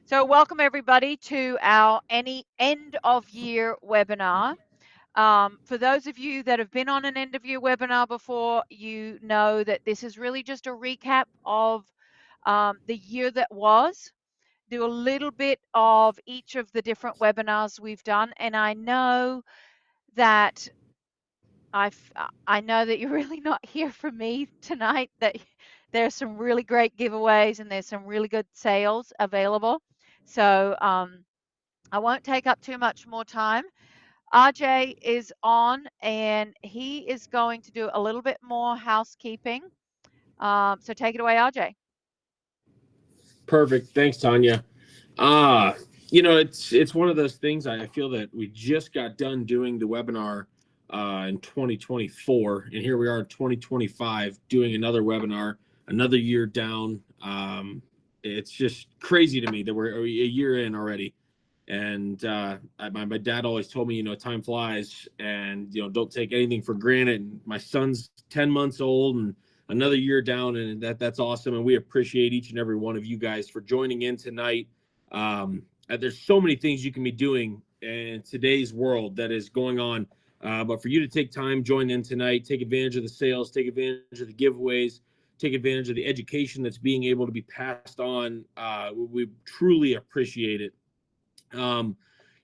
So welcome everybody to our any end of year webinar. For those of you that have been on an end of year webinar before, you know that this is really just a recap of the year that was. Do a little bit of each of the different webinars we've done, and I know that I know that you're really not here for me tonight. That there's some really great giveaways and there's some really good sales available. So I won't take up too much more time. RJ is on and he is going to do a little bit more housekeeping. So take it away, RJ. Perfect. Thanks, Tanya. Ah, it's one of those things. I feel that we just got done doing the webinar in 2024, and here we are in 2025 doing another webinar, another year down. It's just crazy to me that we're a year in already. And my dad always told me, time flies, and don't take anything for granted. And my son's 10 months old, and another year down, and that's awesome. And we appreciate each and every one of you guys for joining in tonight. There's so many things you can be doing in today's world that is going on. But for you to take time, join in tonight, take advantage of the sales, take advantage of the giveaways, take advantage of the education that's being able to be passed on. We truly appreciate it. Um,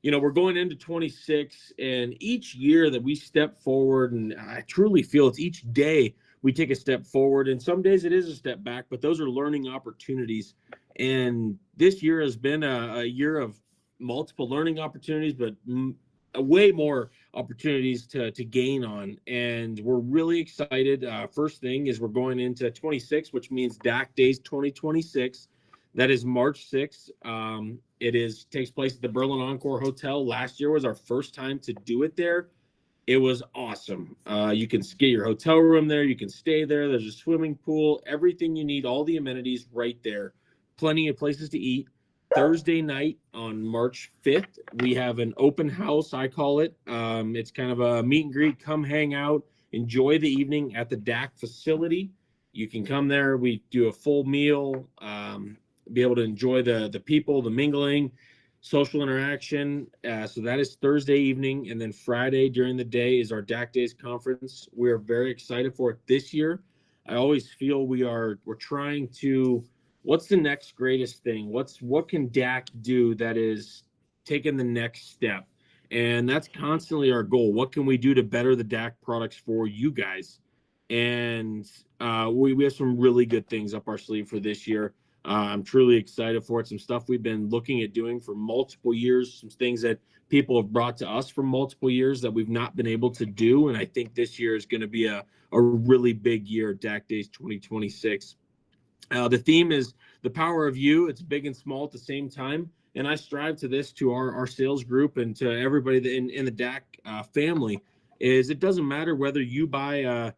we're going into 26, and each year that we step forward, and I truly feel it's each day we take a step forward, and some days it is a step back, but those are learning opportunities. And this year has been a year of multiple learning opportunities, but way more opportunities to gain on. And we're really excited. First thing is we're going into 26, which means DAC Days 2026. That is March 6th. It takes place at the Berlin Encore Hotel. Last year was our first time to do it there. It was awesome. You can get your hotel room there. You can stay there. There's a swimming pool, everything you need, all the amenities right there. Plenty of places to eat. Thursday night on March 5th, we have an open house, I call it. It's kind of a meet and greet. Come hang out, enjoy the evening at the DAC facility. You can come there. We do a full meal, be able to enjoy the people, the mingling, social interaction. So that is Thursday evening, and then Friday during the day is our DAC Days conference. We're very excited for it this year. I always feel we're trying to, what's the next greatest thing? What can DAC do that is taking the next step? And that's constantly our goal. What can we do to better the DAC products for you guys? And we have some really good things up our sleeve for this year. I'm truly excited for it. Some stuff we've been looking at doing for multiple years, some things that people have brought to us for multiple years that we've not been able to do. And I think this year is going to be a really big year, DAC Days 2026. The theme is the power of you. It's big and small at the same time. And I strive to this to our sales group and to everybody that in the DAC family is it doesn't matter whether you buy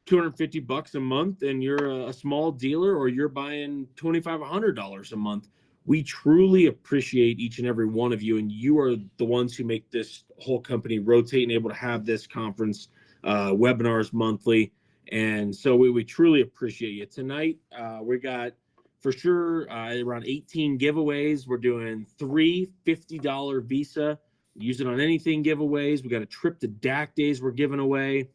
250 bucks a month and you're a small dealer or you're buying $2,500 a month. We truly appreciate each and every one of you, and you are the ones who make this whole company rotate and able to have this conference webinars monthly. And so we truly appreciate you. Tonight we got for sure around 18 giveaways. We're doing three $50 Visa use it on anything giveaways. We got a trip to DAC Days we're giving away.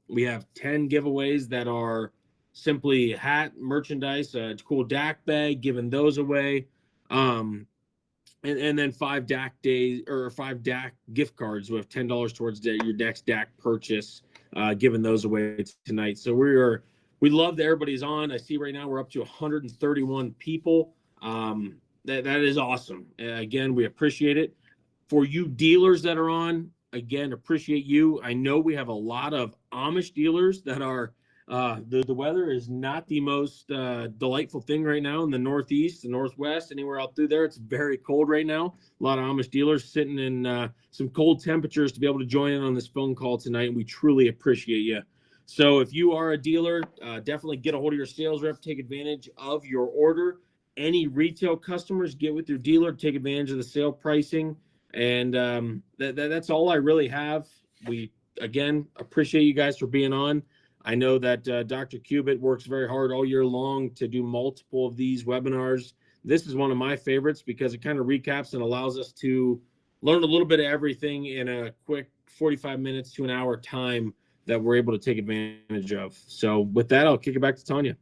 We have 10 giveaways that are simply hat merchandise, a cool DAC bag, giving those away. And then 5 DAC days or 5 DAC gift cards with $10 towards your next DAC purchase, giving those away tonight. So we love that everybody's on. I see right now we're up to 131 people. That is awesome. Again, we appreciate it. For you dealers that are on, again, appreciate you. I know we have a lot of Amish dealers that are the weather is not the most delightful thing right now in the Northeast, the Northwest, anywhere out through there. It's very cold right now. A lot of Amish dealers sitting in some cold temperatures to be able to join in on this phone call tonight, and we truly appreciate you. So if you are a dealer, definitely get a hold of your sales rep, take advantage of your order. Any retail customers, get with your dealer, take advantage of the sale pricing. And that's all I really have. We, again, appreciate you guys for being on. I know that Dr. Cubitt works very hard all year long to do multiple of these webinars. This is one of my favorites because it kind of recaps and allows us to learn a little bit of everything in a quick 45 minutes to an hour time that we're able to take advantage of. So with that, I'll kick it back to Tanya.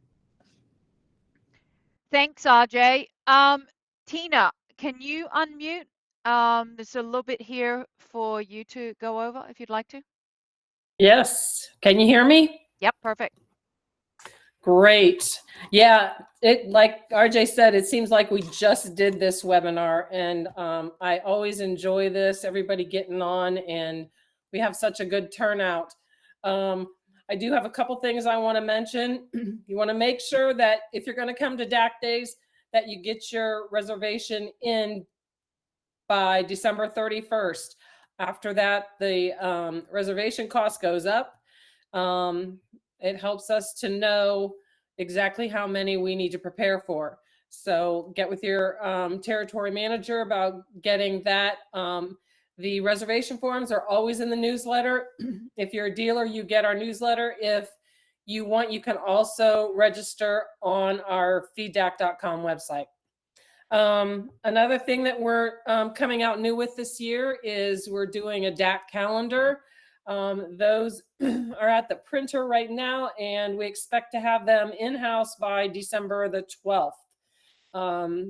Thanks, RJ. Tina, can you unmute? There's a little bit here for you to go over if you'd like to. Yes. Can you hear me? Yep, perfect. Great. Yeah, it like RJ said, it seems like we just did this webinar, and I always enjoy this. Everybody getting on, and we have such a good turnout. I do have a couple things I want to mention. You want to make sure that if you're going to come to DAC days, that you get your reservation in by December 31st. After that, the reservation cost goes up. It helps us to know exactly how many we need to prepare for. So get with your territory manager about getting that. The reservation forms are always in the newsletter. If you're a dealer, you get our newsletter. If you want, you can also register on our feedback.com website. Another thing that we're coming out new with this year is we're doing a DAC calendar. Those are at the printer right now, and we expect to have them in-house by December the 12th.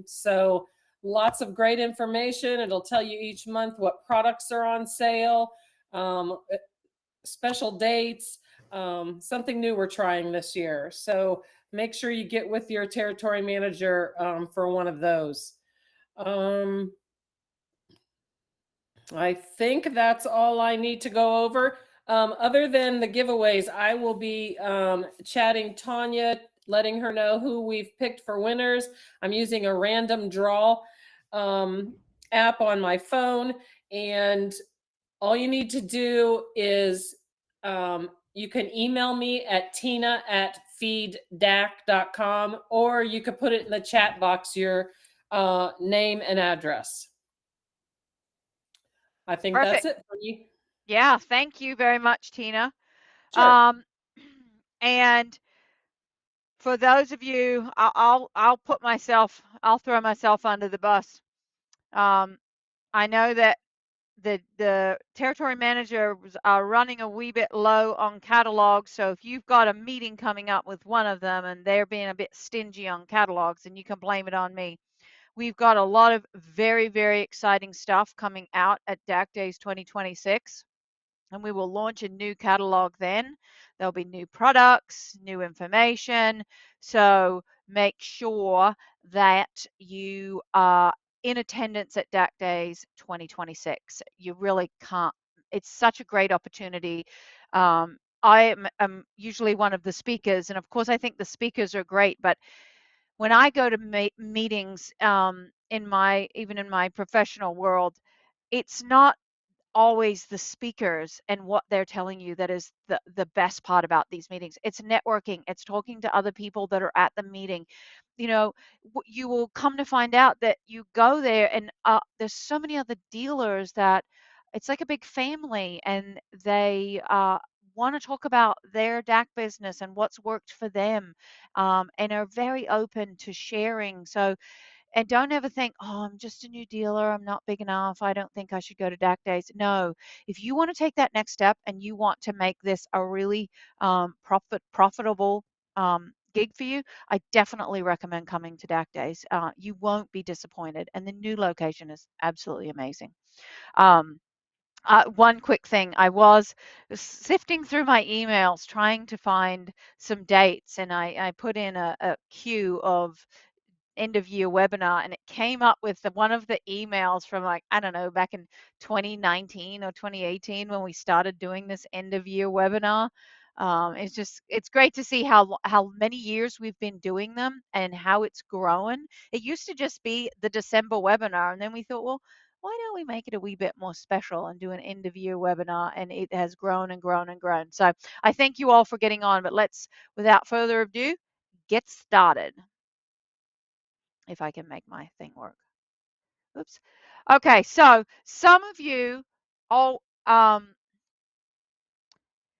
So lots of great information. It'll tell you each month what products are on sale, special dates, something new we're trying this year. So make sure you get with your territory manager for one of those. I think that's all I need to go over. Other than the giveaways, I will be chatting Tanya, letting her know who we've picked for winners. I'm using a random draw app on my phone, and all you need to do is you can email me at tina@feeddac.com, or you could put it in the chat box, your name and address. I think that's Perfect. it for you. Yeah, thank you very much, Tina. Sure. And for those of you, I'll throw myself under the bus. I know that the territory managers are running a wee bit low on catalogs. So if you've got a meeting coming up with one of them and they're being a bit stingy on catalogs, and you can blame it on me. We've got a lot of very, very exciting stuff coming out at DAC Days 2026, and we will launch a new catalog then. There'll be new products, new information. So make sure that you are in attendance at DAC Days 2026. You really can't. It's such a great opportunity. I am usually one of the speakers, and of course, I think the speakers are great. But when I go to meetings, even in my professional world, it's not always the speakers and what they're telling you that is the best part about these meetings. It's networking, it's talking to other people that are at the meeting. You know, you will come to find out that you go there, and there's so many other dealers that it's like a big family, and they want to talk about their DAC business and what's worked for them, and are very open to sharing. So, and don't ever think, oh, I'm just a new dealer. I'm not big enough. I don't think I should go to DAC days. No, if you want to take that next step and you want to make this a really profitable gig for you, I definitely recommend coming to DAC days. You won't be disappointed. And the new location is absolutely amazing. Um, one quick thing, I was sifting through my emails trying to find some dates, and I put in a queue of end of year webinar, and it came up with one of the emails from, like, I don't know, back in 2019 or 2018 when we started doing this end of year webinar. It's great to see how many years we've been doing them and how it's grown. It used to just be the December webinar, and then we thought, well, why don't we make it a wee bit more special and do an end of year webinar? And it has grown and grown and grown. So I thank you all for getting on, but let's, without further ado, get started. If I can make my thing work. Oops. Okay, so some of you all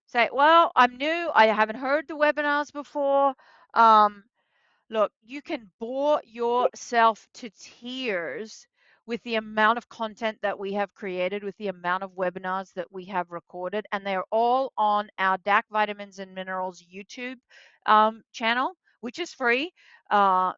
say, well, I'm new. I haven't heard the webinars before. Look, you can bore yourself to tears with the amount of content that we have created, with the amount of webinars that we have recorded, and they're all on our DAC Vitamins and Minerals YouTube channel, which is free. Uh,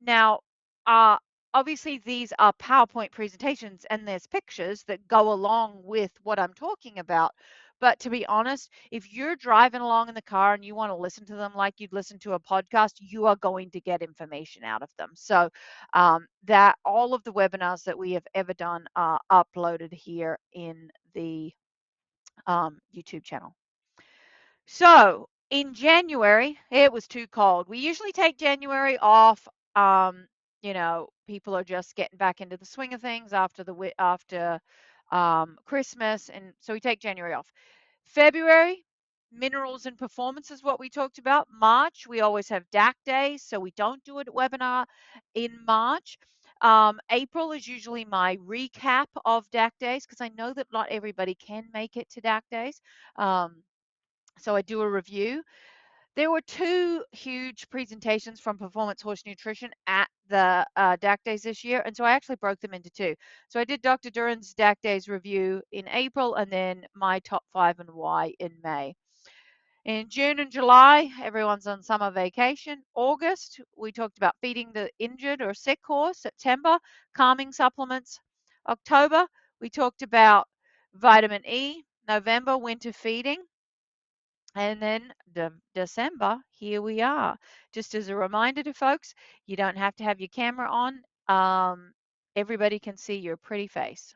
now, uh, obviously, these are PowerPoint presentations and there's pictures that go along with what I'm talking about. But to be honest, if you're driving along in the car and you want to listen to them like you'd listen to a podcast, you are going to get information out of them. So that all of the webinars that we have ever done are uploaded here in the YouTube channel. So in January, it was too cold. We usually take January off. You know, people are just getting back into the swing of things after Christmas, and so we take January off. February, minerals and performance is what we talked about. March, we always have DAC days, so we don't do a webinar in March. April is usually my recap of DAC days because I know that not everybody can make it to DAC days. So I do a review. There were two huge presentations from Performance Horse Nutrition at the DAC Days this year, and so I actually broke them into two. So I did Dr. Duran's DAC Days review in April, and then my top 5 and why in May. In June and July, everyone's on summer vacation. August, we talked about feeding the injured or sick horse. September, calming supplements. October, we talked about vitamin E. November, winter feeding. And then December, here we are. Just as a reminder to folks, you don't have to have your camera on. Everybody can see your pretty face.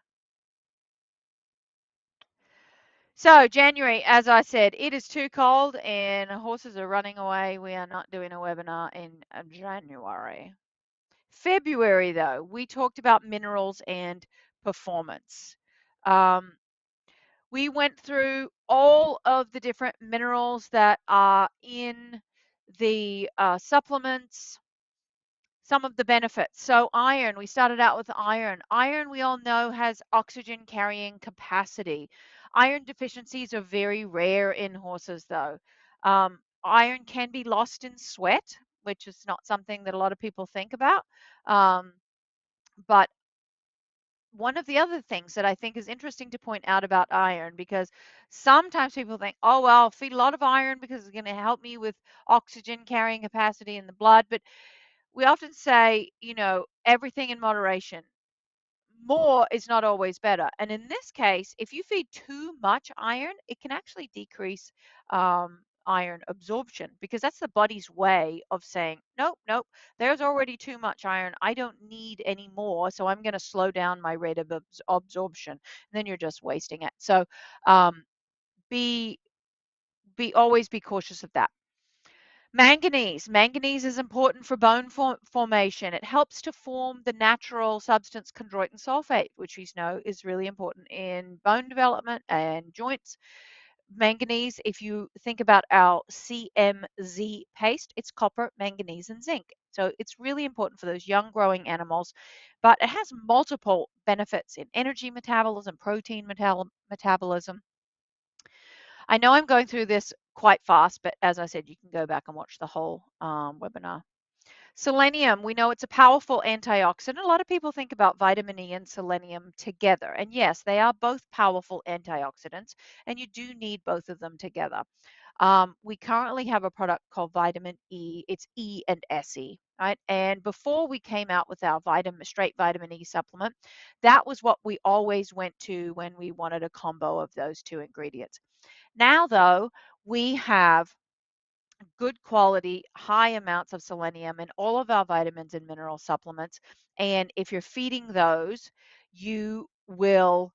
So January, as I said, it is too cold and horses are running away. We are not doing a webinar in January. February, though, we talked about minerals and performance. We went through all of the different minerals that are in the supplements, some of the benefits. So iron, we started out with iron. Iron, we all know, has oxygen carrying capacity. Iron deficiencies are very rare in horses, though. Iron can be lost in sweat, which is not something that a lot of people think about. But one of the other things that I think is interesting to point out about iron, because sometimes people think, oh, well, I'll feed a lot of iron because it's going to help me with oxygen carrying capacity in the blood. But we often say, you know, everything in moderation. More is not always better. And in this case, if you feed too much iron, it can actually decrease iron absorption because that's the body's way of saying, nope, nope, there's already too much iron. I don't need any more. So I'm going to slow down my rate of absorption. And then you're just wasting it. So um, be always be cautious of that. Manganese. Manganese is important for bone formation. It helps to form the natural substance chondroitin sulfate, which we know is really important in bone development and joints. Manganese, if you think about our CMZ paste, it's copper, manganese, and zinc. So it's really important for those young growing animals, but it has multiple benefits in energy metabolism, protein metabolism. I know I'm going through this quite fast, but as I said, you can go back and watch the whole webinar. Selenium, we know it's a powerful antioxidant. A lot of people think about vitamin E and selenium together. And yes, they are both powerful antioxidants, and you do need both of them together. We currently have a product called vitamin E. It's E and SE, right? And before we came out with our straight vitamin E supplement, that was what we always went to when we wanted a combo of those two ingredients. Now, though, we have good quality, high amounts of selenium in all of our vitamins and mineral supplements. And if you're feeding those, you will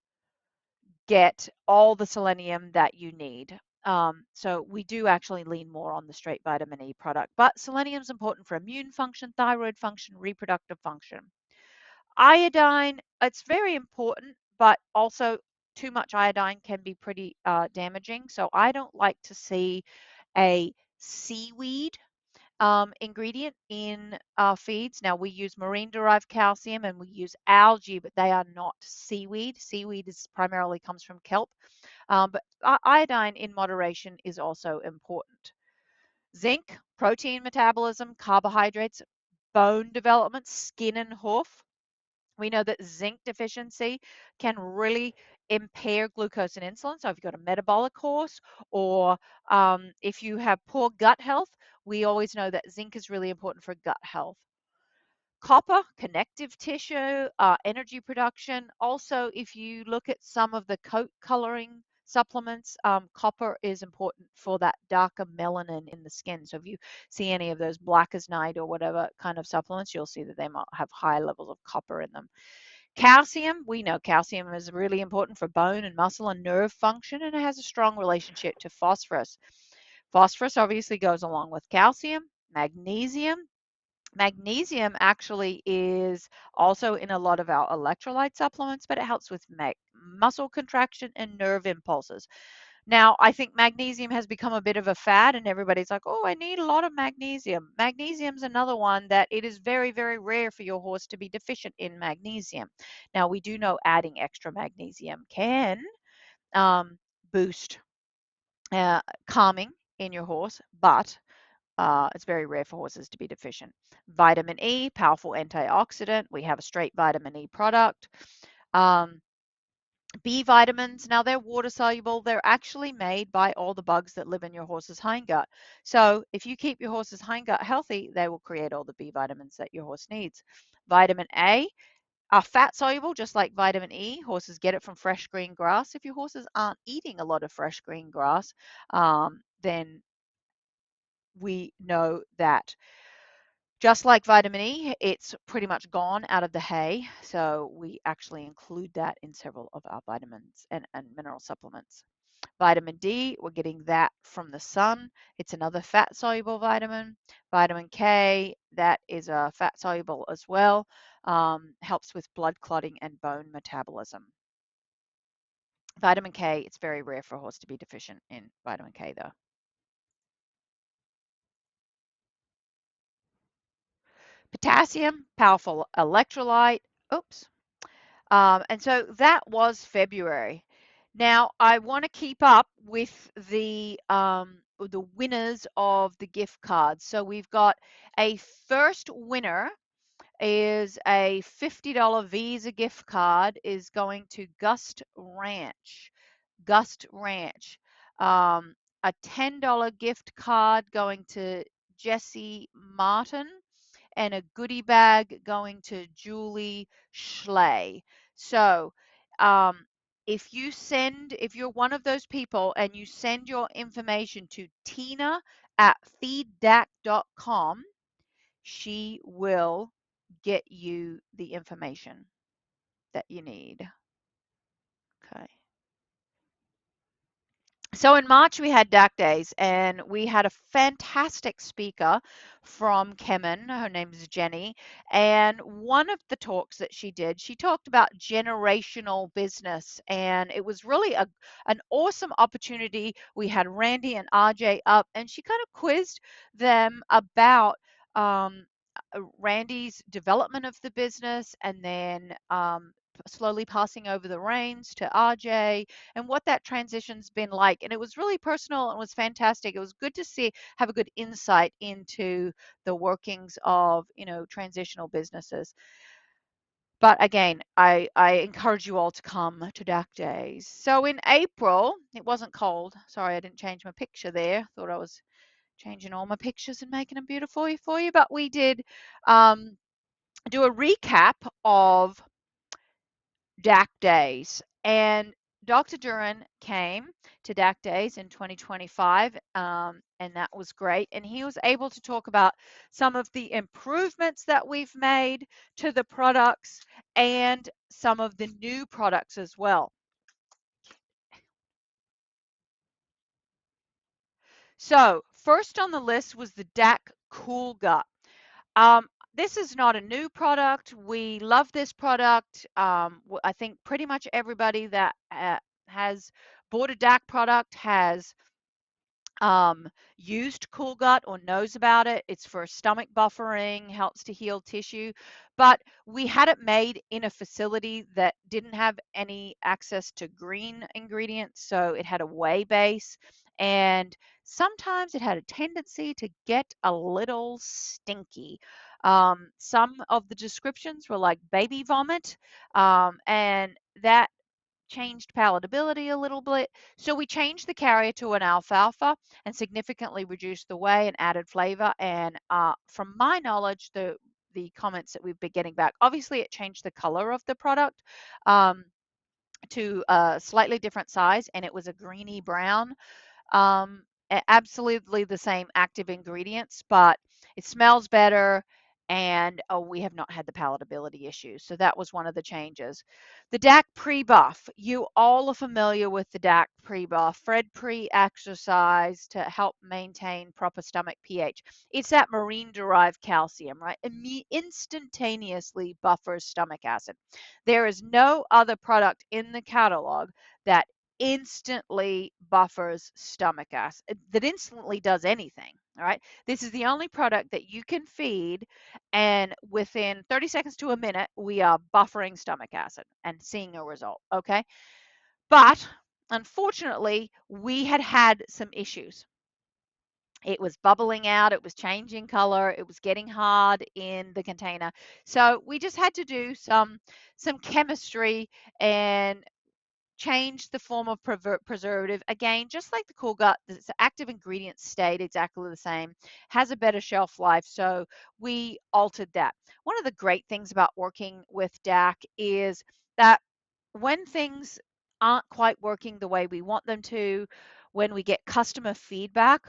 get all the selenium that you need. So we do actually lean more on the straight vitamin E product. But selenium is important for immune function, thyroid function, reproductive function. Iodine, it's very important, but also too much iodine can be pretty damaging. So I don't like to see a seaweed ingredient in our feeds. Now we use marine derived calcium and we use algae, but they are not seaweed. Seaweed is primarily comes from kelp, but iodine in moderation is also important. Zinc, protein metabolism, carbohydrates, bone development, skin and hoof. We know that zinc deficiency can really impair glucose and insulin. So if you've got a metabolic horse, or if you have poor gut health, we always know that zinc is really important for gut health. Copper, connective tissue, energy production. Also, if you look at some of the coat coloring supplements, copper is important for that darker melanin in the skin. So if you see any of those black as night or whatever kind of supplements, you'll see that they might have high levels of copper in them. Calcium, we know calcium is really important for bone and muscle and nerve function, and it has a strong relationship to phosphorus. Phosphorus obviously goes along with calcium. Magnesium actually is also in a lot of our electrolyte supplements, but it helps with muscle contraction and nerve impulses. Now, I think magnesium has become a bit of a fad, and everybody's like, oh, I need a lot of magnesium. Magnesium's another one that it is very, very rare for your horse to be deficient in magnesium. Now, we do know adding extra magnesium can boost calming in your horse, but it's very rare for horses to be deficient. Vitamin E, powerful antioxidant. We have a straight vitamin E product. B vitamins, now they're water soluble. They're actually made by all the bugs that live in your horse's hindgut. So if you keep your horse's hindgut healthy, they will create all the B vitamins that your horse needs. Vitamin A are fat soluble, just like vitamin E. Horses get it from fresh green grass. If your horses aren't eating a lot of fresh green grass, then we know that just like vitamin E, it's pretty much gone out of the hay. So we actually include that in several of our vitamins and mineral supplements. Vitamin D, we're getting that from the sun. It's another fat soluble vitamin. Vitamin K, that is a fat soluble as well. Helps with blood clotting and bone metabolism. Vitamin K, it's very rare for a horse to be deficient in vitamin K though. Potassium, powerful electrolyte. Oops. And so that was February. Now I want to keep up with the winners of the gift cards. So we've got a first winner is a $50 Visa gift card is going to Gust Ranch. Gust Ranch. A $10 gift card going to Jesse Martin, and a goodie bag going to Julie Schley. So if you're one of those people and you send your information to tina@feeddac.com, she will get you the information that you need. Okay. So in March, we had DAC days, and we had a fantastic speaker from Kemen. Her name is Jenny. And one of the talks that she did, she talked about generational business. And it was really an awesome opportunity. We had Randy and RJ up, and she kind of quizzed them about Randy's development of the business, and then slowly passing over the reins to RJ, and what that transition's been like. And it was really personal and was fantastic. It was good to see, have a good insight into the workings of, transitional businesses. But again, I encourage you all to come to DAC Days. So in April, it wasn't cold. Sorry, I didn't change my picture there. Thought I was changing all my pictures and making them beautiful for you. But we did do a recap of DAC Days. And Dr. Duran came to DAC Days in 2025, and that was great. And he was able to talk about some of the improvements that we've made to the products and some of the new products as well. So first on the list was the DAC Cool Gut. This is not a new product. We love this product. I think pretty much everybody that has bought a DAC product has um, used Cool Gut or knows about it. It's for stomach buffering, helps to heal tissue. But we had it made in a facility that didn't have any access to green ingredients. So it had a whey base. And sometimes it had a tendency to get a little stinky. Some of the descriptions were like baby vomit. And that changed palatability a little bit. So we changed the carrier to an alfalfa and significantly reduced the whey and added flavor. And from my knowledge, the comments that we've been getting back, obviously it changed the color of the product um, to a slightly different size, and it was a greeny brown. um, Absolutely the same active ingredients, but it smells better, and we have not had the palatability issues. So that was one of the changes. The DAC pre-buff. You all are familiar with the DAC pre-buff. Fred pre-exercise to help maintain proper stomach pH. It's that marine-derived calcium, right? Instantaneously buffers stomach acid. There is no other product in the catalog that instantly buffers stomach acid, that instantly does anything. All right. This is the only product that you can feed, and within 30 seconds to a minute, we are buffering stomach acid and seeing a result. Okay. But unfortunately, we had some issues. It was bubbling out, it was changing color, it was getting hard in the container. So we just had to do some chemistry and change the form of preservative. Again, just like the Cool Gut, the active ingredients stayed exactly the same, has a better shelf life, so we altered that. One of the great things about working with DAC is that when things aren't quite working the way we want them to, when we get customer feedback,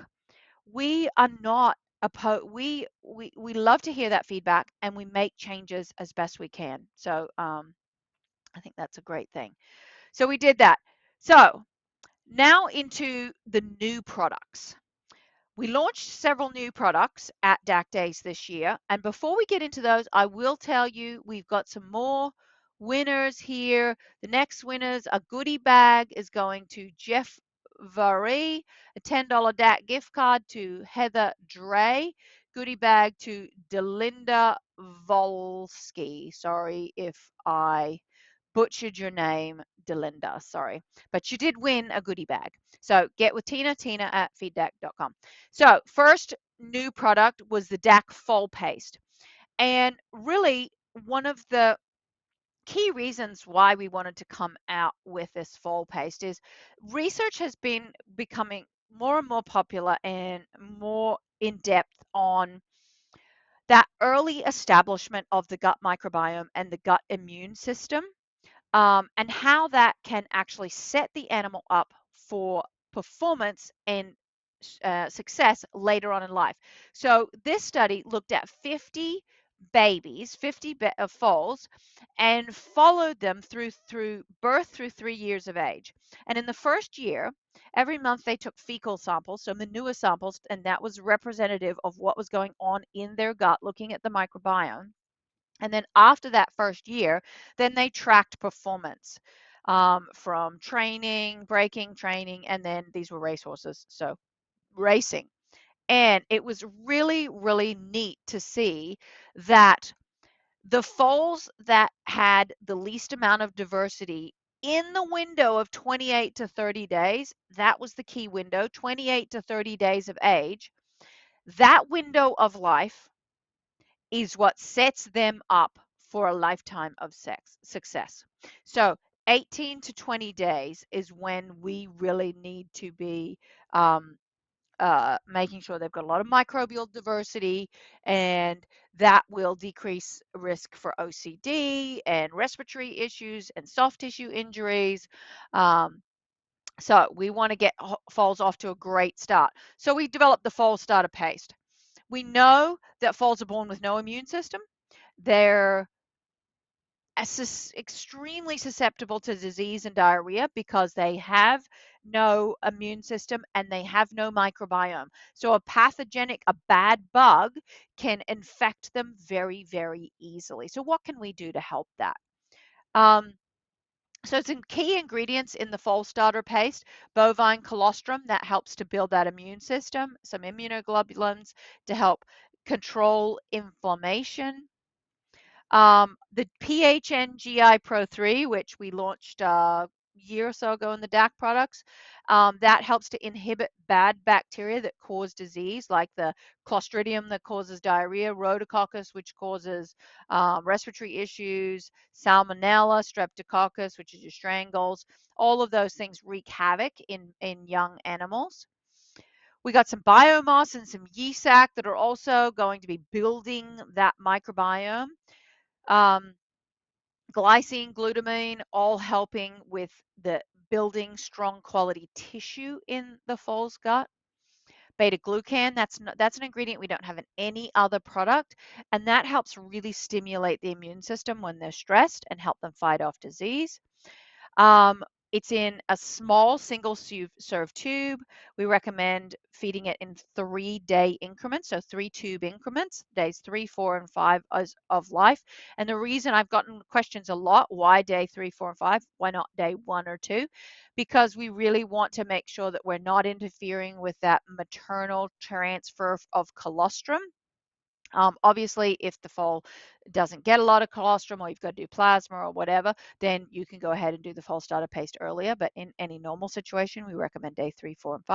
we are not we love to hear that feedback, and we make changes as best we can. So I think that's a great thing. So we did that. So now into the new products. We launched several new products at DAC Days this year. And before we get into those, I will tell you we've got some more winners here. The next winners, a goodie bag is going to Jeff Varee, a $10 DAC gift card to Heather Dre, goodie bag to Delinda Volsky. Sorry if I butchered your name, Delinda. Sorry. But you did win a goodie bag. So get with Tina at feeddac.com. So first new product was the DAC Full Paste. And really, one of the key reasons why we wanted to come out with this fall paste is research has been becoming more and more popular and more in depth on that early establishment of the gut microbiome and the gut immune system, and how that can actually set the animal up for performance and success later on in life. So this study looked at 50 babies, 50 foals, and followed them through birth through 3 years of age. And in the first year, every month they took fecal samples, so manure samples, and that was representative of what was going on in their gut, looking at the microbiome. And then after that first year, then they tracked performance, from training, breaking training, and then these were racehorses, so racing. And it was really, really neat to see that the foals that had the least amount of diversity in the window of 28 to 30 days, that was the key window, 28 to 30 days of age, that window of life is what sets them up for a lifetime of success. So 18 to 20 days is when we really need to be um, making sure they've got a lot of microbial diversity, and that will decrease risk for OCD and respiratory issues and soft tissue injuries. Um, so we want to get foals off to a great start. So we developed the foal starter paste. We know that foals are born with no immune system. They're extremely susceptible to disease and diarrhea because they have no immune system and they have no microbiome. So a bad bug can infect them very, very easily. So what can we do to help that? Um, So some key ingredients in the foal starter paste: bovine colostrum, that helps to build that immune system, some immunoglobulins to help control inflammation, the PHN GI Pro 3, which we launched a year or so ago in the DAC products, that helps to inhibit bad bacteria that cause disease, like the Clostridium that causes diarrhea, Rhodococcus, which causes respiratory issues, Salmonella, Streptococcus, which is your strangles. All of those things wreak havoc in young animals. We got some biomass and some yeast sac that are also going to be building that microbiome. Um, Glycine, glutamine, all helping with the building strong quality tissue in the foal's gut. Beta glucan, that's an ingredient we don't have in any other product, and that helps really stimulate the immune system when they're stressed and help them fight off disease. Um, it's in a small single serve tube. We recommend feeding it in 3-day increments, so 3-tube increments, days 3, 4, and 5 of life. And the reason I've gotten questions a lot, why day 3, 4, and 5? Why not day 1 or 2? Because we really want to make sure that we're not interfering with that maternal transfer of colostrum. Obviously, if the foal doesn't get a lot of colostrum or you've got to do plasma or whatever, then you can go ahead and do the foal starter paste earlier. But in any normal situation, we recommend day 3, 4, and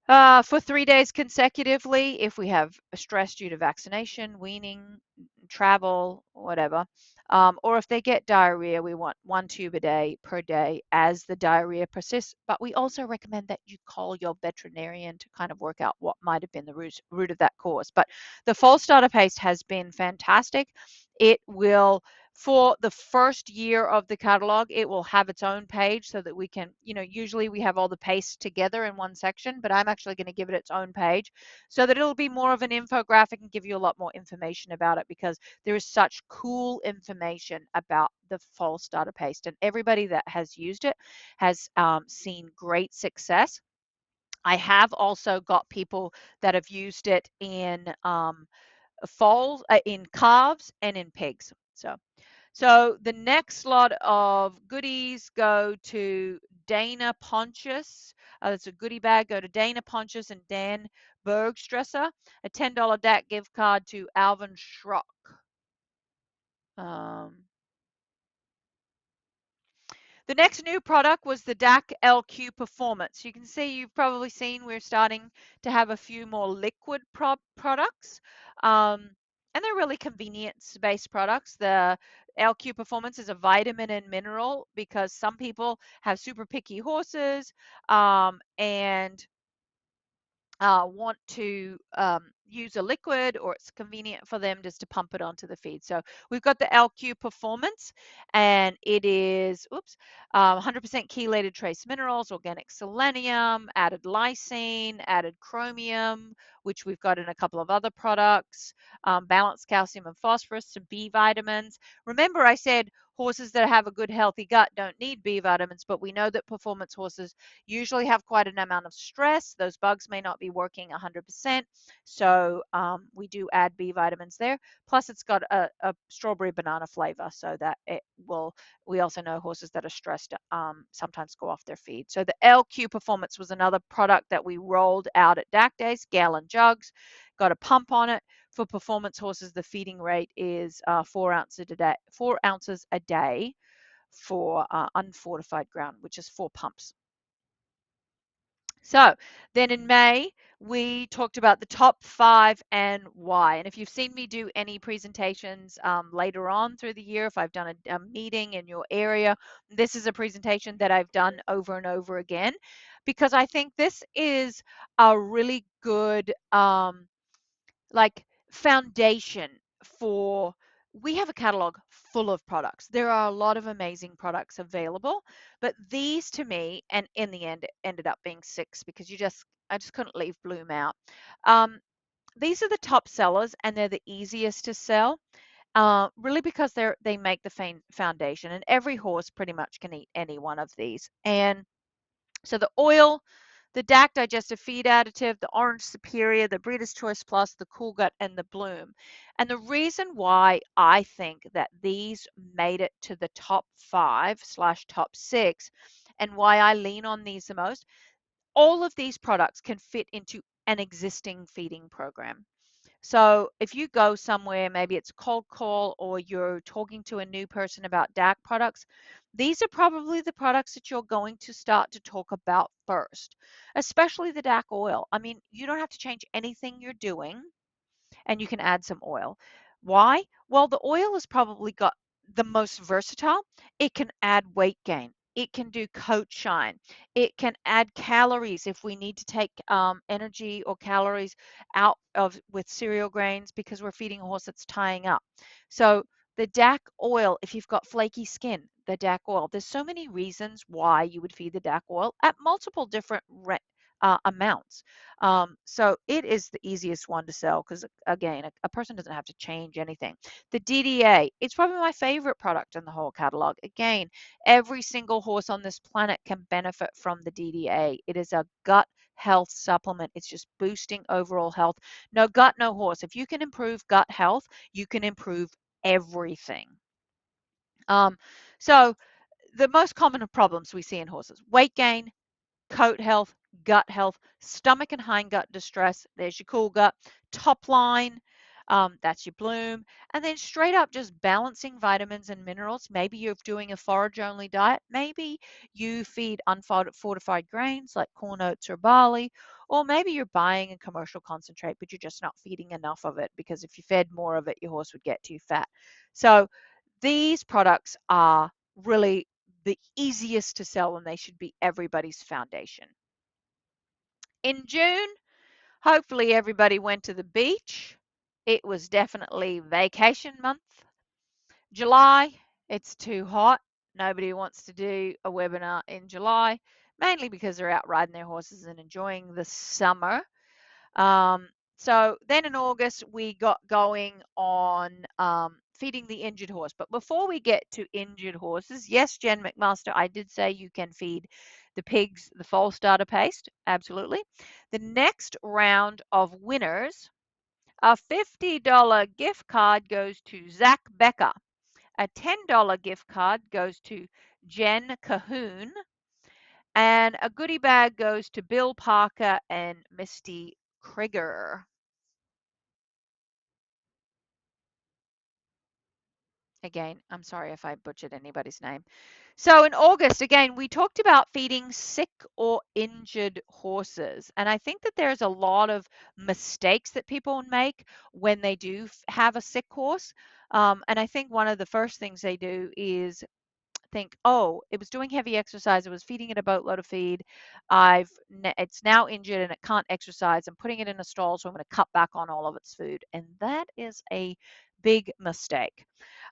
5. For 3 days consecutively, if we have a stress due to vaccination, weaning, travel, whatever, or if they get diarrhea, we want 1 tube a day per day as the diarrhea persists. But we also recommend that you call your veterinarian to kind of work out what might have been the root of that cause. But the foal starter paste has been fantastic. It will, for the first year of the catalog, it will have its own page so that we can, usually we have all the pastes together in one section, but I'm actually going to give it its own page so that it'll be more of an infographic and give you a lot more information about it, because there is such cool information about the foal starter paste, and everybody that has used it has seen great success. I have also got people that have used it in foals, in calves, and in pigs. So the next lot of goodies go to Dana Pontius. It's a goodie bag. Go to Dana Pontius and Dan Bergstresser. A $10 DAC gift card to Alvin Schrock. The next new product was the DAC LQ Performance. You can see, you've probably seen, we're starting to have a few more liquid products. And they're really convenience-based products. The LQ Performance is a vitamin and mineral because some people have super picky horses, and want to use a liquid, or it's convenient for them just to pump it onto the feed. So we've got the LQ Performance, and it is 100% chelated trace minerals, organic selenium, added lysine, added chromium, which we've got in a couple of other products, balanced calcium and phosphorus, some B vitamins. Remember, I said horses that have a good healthy gut don't need B vitamins, but we know that performance horses usually have quite an amount of stress. Those bugs may not be working 100%. So we do add B vitamins there. Plus, it's got a strawberry banana flavor, so that it will. We also know horses that are stressed sometimes go off their feed. So the LQ Performance was another product that we rolled out at DAC Days, gallon jugs, got a pump on it. For performance horses, the feeding rate is 4 ounces a day, 4 ounces a day for unfortified ground, which is 4 pumps. So then in May, we talked about the top 5 and why. And if you've seen me do any presentations later on through the year, if I've done a meeting in your area, this is a presentation that I've done over and over again, because I think this is a really good foundation for. We have a catalog full of products. There are a lot of amazing products available, but these to me, and in the end, it ended up being 6 because I just couldn't leave Bloom out. These are the top sellers, and they're the easiest to sell, really because they make the foundation, and every horse pretty much can eat any one of these. And so the oil, the DAC digestive feed additive, the Orange Superior, the Breeder's Choice Plus, the Cool Gut, and the Bloom. And the reason why I think that these made it to the top 5/top 6 and why I lean on these the most, all of these products can fit into an existing feeding program. So if you go somewhere, maybe it's cold call or you're talking to a new person about DAC products, these are probably the products that you're going to start to talk about first, especially the DAC oil. I mean, you don't have to change anything you're doing and you can add some oil. Why? Well, the oil has probably got the most versatile. It can add weight gain. It can do coat shine. It can add calories if we need to take energy or calories out of with cereal grains because we're feeding a horse that's tying up. So the DAC oil, if you've got flaky skin, the DAC oil, there's so many reasons why you would feed the DAC oil at multiple different amounts. So it is the easiest one to sell because, again, a person doesn't have to change anything. The DDA, it's probably my favorite product in the whole catalog. Again, every single horse on this planet can benefit from the DDA. It is a gut health supplement. It's just boosting overall health. No gut, no horse. If you can improve gut health, you can improve everything. So the most common problems we see in horses: weight gain, coat health, gut health, stomach and hindgut distress. There's your cool gut. Top line, that's your Bloom. And then straight up just balancing vitamins and minerals. Maybe you're doing a forage only diet. Maybe you feed unfortified grains like corn, oats, or barley. Or maybe you're buying a commercial concentrate, but you're just not feeding enough of it because if you fed more of it, your horse would get too fat. So these products are really the easiest to sell and they should be everybody's foundation. In June, hopefully everybody went to the beach. It was definitely vacation month. July, it's too hot. Nobody wants to do a webinar in July, mainly because they're out riding their horses and enjoying the summer. So then in August, we got going on feeding the injured horse. But before we get to injured horses, yes, Jen McMaster, I did say you can feed the pigs the foal starter paste. Absolutely. The next round of winners, a $50 gift card goes to Zach Becker. A $10 gift card goes to Jen Cahoon. And a goodie bag goes to Bill Parker and Misty Krieger. Again, I'm sorry if I butchered anybody's name. So in August, again, we talked about feeding sick or injured horses. And I think that there's a lot of mistakes that people make when they do have a sick horse. And I think one of the first things they do is think, oh, it was doing heavy exercise. It was feeding it a boatload of feed. It's now injured and it can't exercise. I'm putting it in a stall, so I'm going to cut back on all of its food. And that is a big mistake.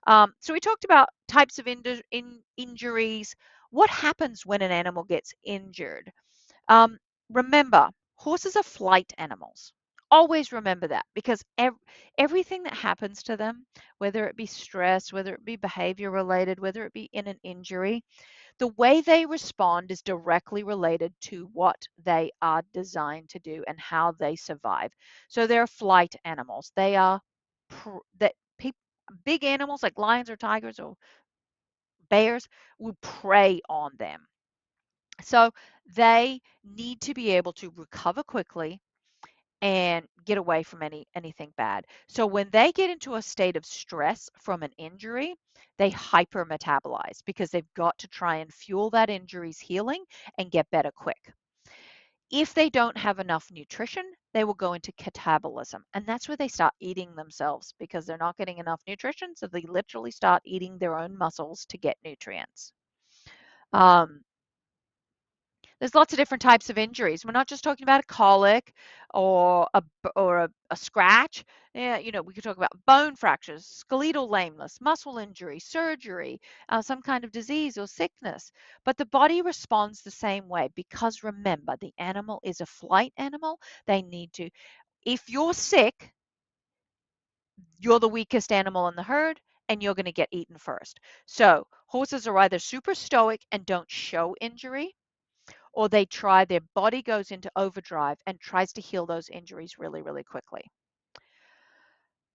So we talked about types of injuries. What happens when an animal gets injured? Remember, horses are flight animals. Always remember that because everything that happens to them, whether it be stress, whether it be behavior related, whether it be in an injury, the way they respond is directly related to what they are designed to do and how they survive. So they're flight animals. They are big animals like lions or tigers or bears will prey on them. So they need to be able to recover quickly and get away from anything bad. So when they get into a state of stress from an injury, they hypermetabolize because they've got to try and fuel that injury's healing and get better quick. If they don't have enough nutrition, they will go into catabolism. And that's where they start eating themselves because they're not getting enough nutrition. So they literally start eating their own muscles to get nutrients. There's lots of different types of injuries. We're not just talking about a colic or a scratch. Yeah, we could talk about bone fractures, skeletal lameness, muscle injury, surgery, some kind of disease or sickness. But the body responds the same way because remember, the animal is a flight animal. They need to, if you're sick, you're the weakest animal in the herd and you're going to get eaten first. So horses are either super stoic and don't show injury, or their body goes into overdrive and tries to heal those injuries really, really quickly.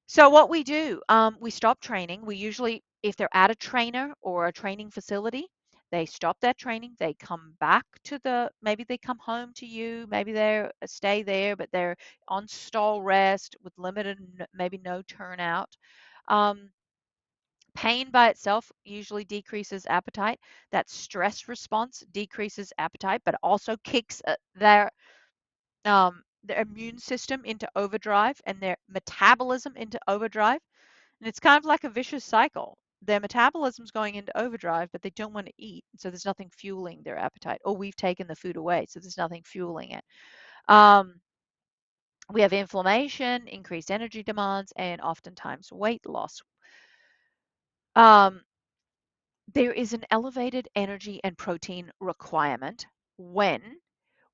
So what we do, we stop training. We usually, if they're at a trainer or a training facility, they stop that training. They come back to maybe they come home to you. Maybe they stay there, but they're on stall rest with limited, maybe no turnout. Um, Pain by itself usually decreases appetite. That stress response decreases appetite, but also kicks their immune system into overdrive and their metabolism into overdrive. And it's kind of like a vicious cycle. Their metabolism's going into overdrive, but they don't want to eat. So there's nothing fueling their appetite. Or we've taken the food away, so there's nothing fueling it. We have inflammation, increased energy demands, and oftentimes weight loss. Um, there is an elevated energy and protein requirement when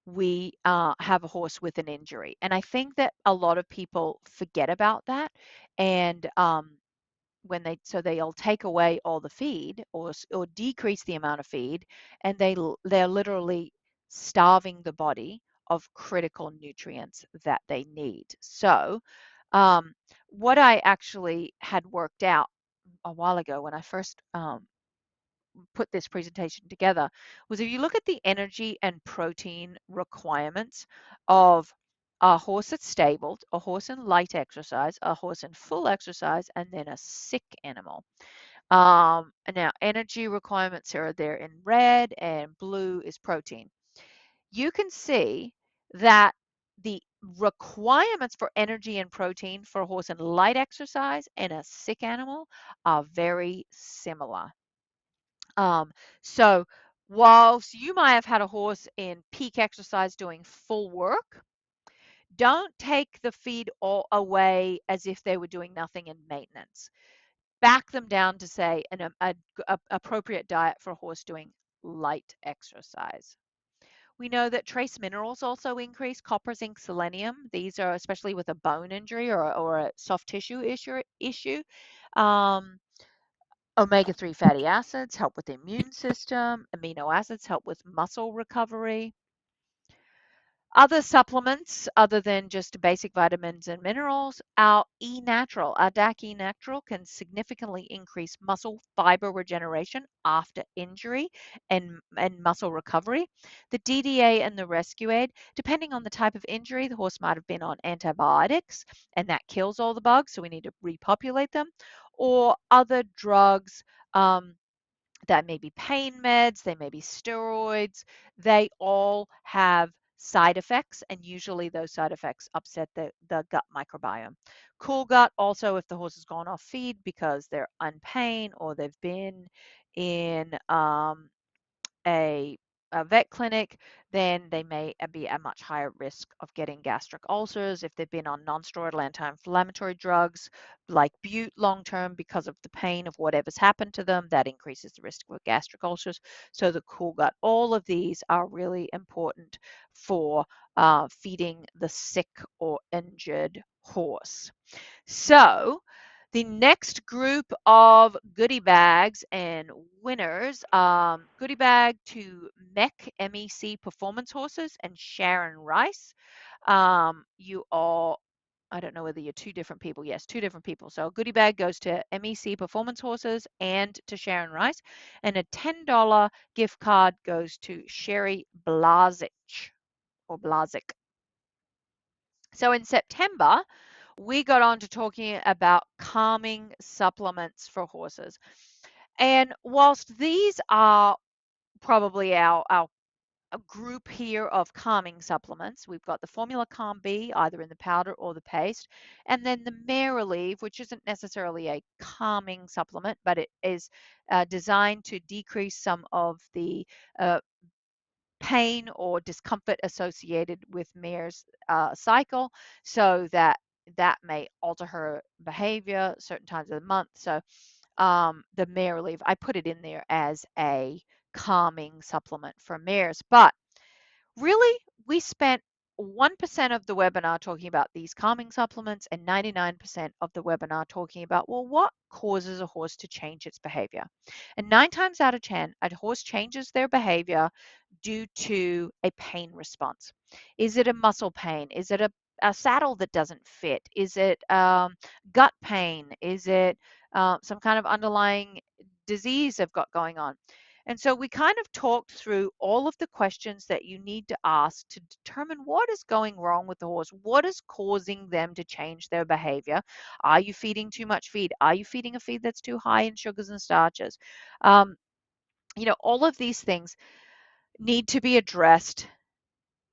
we have a horse with an injury. And I think that a lot of people forget about that. And they'll take away all the feed or decrease the amount of feed, and they're literally starving the body of critical nutrients that they need. So um, what I actually had worked out a while ago when I first put this presentation together was, if you look at the energy and protein requirements of a horse that's stabled, a horse in light exercise, a horse in full exercise, and then a sick animal. Now, energy requirements are there in red, and blue is protein. You can see that the requirements for energy and protein for a horse in light exercise and a sick animal are very similar. Um, so whilst you might have had a horse in peak exercise doing full work, don't take the feed all away as if they were doing nothing in maintenance. Back them down to say a appropriate diet for a horse doing light exercise. We know that trace minerals also increase: copper, zinc, selenium. These are especially with a bone injury or a soft tissue issue. Um, Omega-3 fatty acids help with the immune system. Amino acids help with muscle recovery. Other supplements, other than just basic vitamins and minerals, our E-Natural, our DAC E-Natural can significantly increase muscle fiber regeneration after injury and muscle recovery. The DDA and the Rescue Aid, depending on the type of injury, the horse might have been on antibiotics, and that kills all the bugs, so we need to repopulate them, or other drugs. That may be pain meds, they may be steroids. They all have side effects, and usually those side effects upset the gut microbiome. Cool gut also, if the horse has gone off feed because they're in pain or they've been in a, a vet clinic, then they may be at much higher risk of getting gastric ulcers if they've been on non-steroidal anti-inflammatory drugs like bute long term because of the pain of whatever's happened to them. That increases the risk of gastric ulcers. So the cool gut, all of these are really important for feeding the sick or injured horse. So the next group of goodie bags and winners, goodie bag to MEC performance horses and Sharon Rice. You all, I don't know whether you're two different people. Yes, two different people. So a goodie bag goes to MEC performance horses and to Sharon Rice, and a $10 gift card goes to Sherry Blazic or Blazic. So in September, we got on to talking about calming supplements for horses. And whilst these are probably our group here of calming supplements, we've got the Formula Calm B, either in the powder or the paste, and then the Mare Relief, which isn't necessarily a calming supplement, but it is designed to decrease some of the pain or discomfort associated with mare's cycle, so that may alter her behavior certain times of the month. So the Mare Relief, I put it in there as a calming supplement for mares. But really, we spent 1% of the webinar talking about these calming supplements and 99% of the webinar talking about, well, what causes a horse to change its behavior? And 9 times out of 10, a horse changes their behavior due to a pain response. Is it a muscle pain? Is it a saddle that doesn't fit? Is it gut pain? Is it some kind of underlying disease they've got going on? And so we kind of talked through all of the questions that you need to ask to determine what is going wrong with the horse. What is causing them to change their behavior? Are you feeding too much feed? Are you feeding a feed that's too high in sugars and starches? All of these things need to be addressed.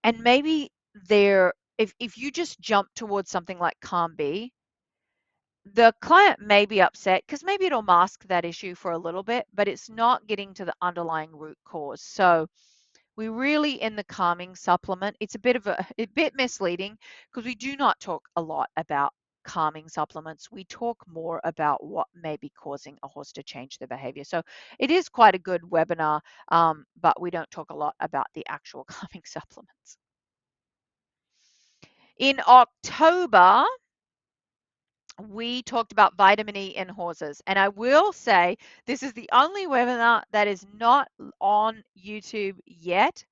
And maybe if you just jump towards something like Calm B, the client may be upset because maybe it'll mask that issue for a little bit, but it's not getting to the underlying root cause. So we really, in the calming supplement, it's a bit misleading because we do not talk a lot about calming supplements. We talk more about what may be causing a horse to change their behavior. So it is quite a good webinar, but we don't talk a lot about the actual calming supplements. In October, we talked about vitamin E in horses. And I will say this is the only webinar that is not on YouTube yet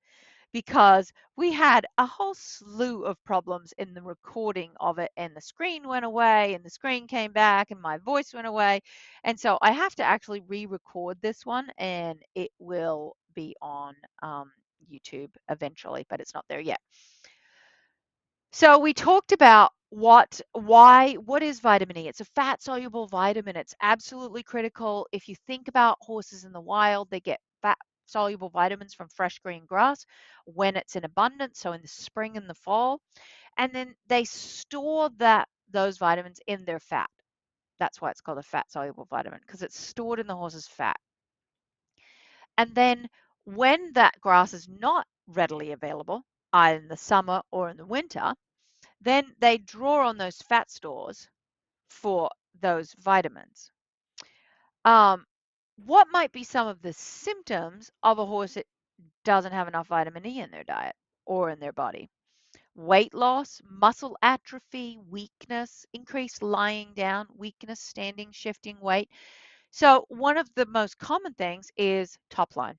because we had a whole slew of problems in the recording of it, and the screen went away and the screen came back and my voice went away. And so I have to actually re-record this one, and it will be on YouTube eventually, but it's not there yet. So we talked about what is vitamin E? It's a fat soluble vitamin. It's absolutely critical. If you think about horses in the wild, they get fat soluble vitamins from fresh green grass when it's in abundance, so in the spring and the fall, and then they store those vitamins in their fat. That's why it's called a fat soluble vitamin, because it's stored in the horse's fat. And then when that grass is not readily available, either in the summer or in the winter, then they draw on those fat stores for those vitamins. What might be some of the symptoms of a horse that doesn't have enough vitamin E in their diet or in their body? Weight loss, muscle atrophy, weakness, increased lying down, weakness, standing, shifting weight. So one of the most common things is top line.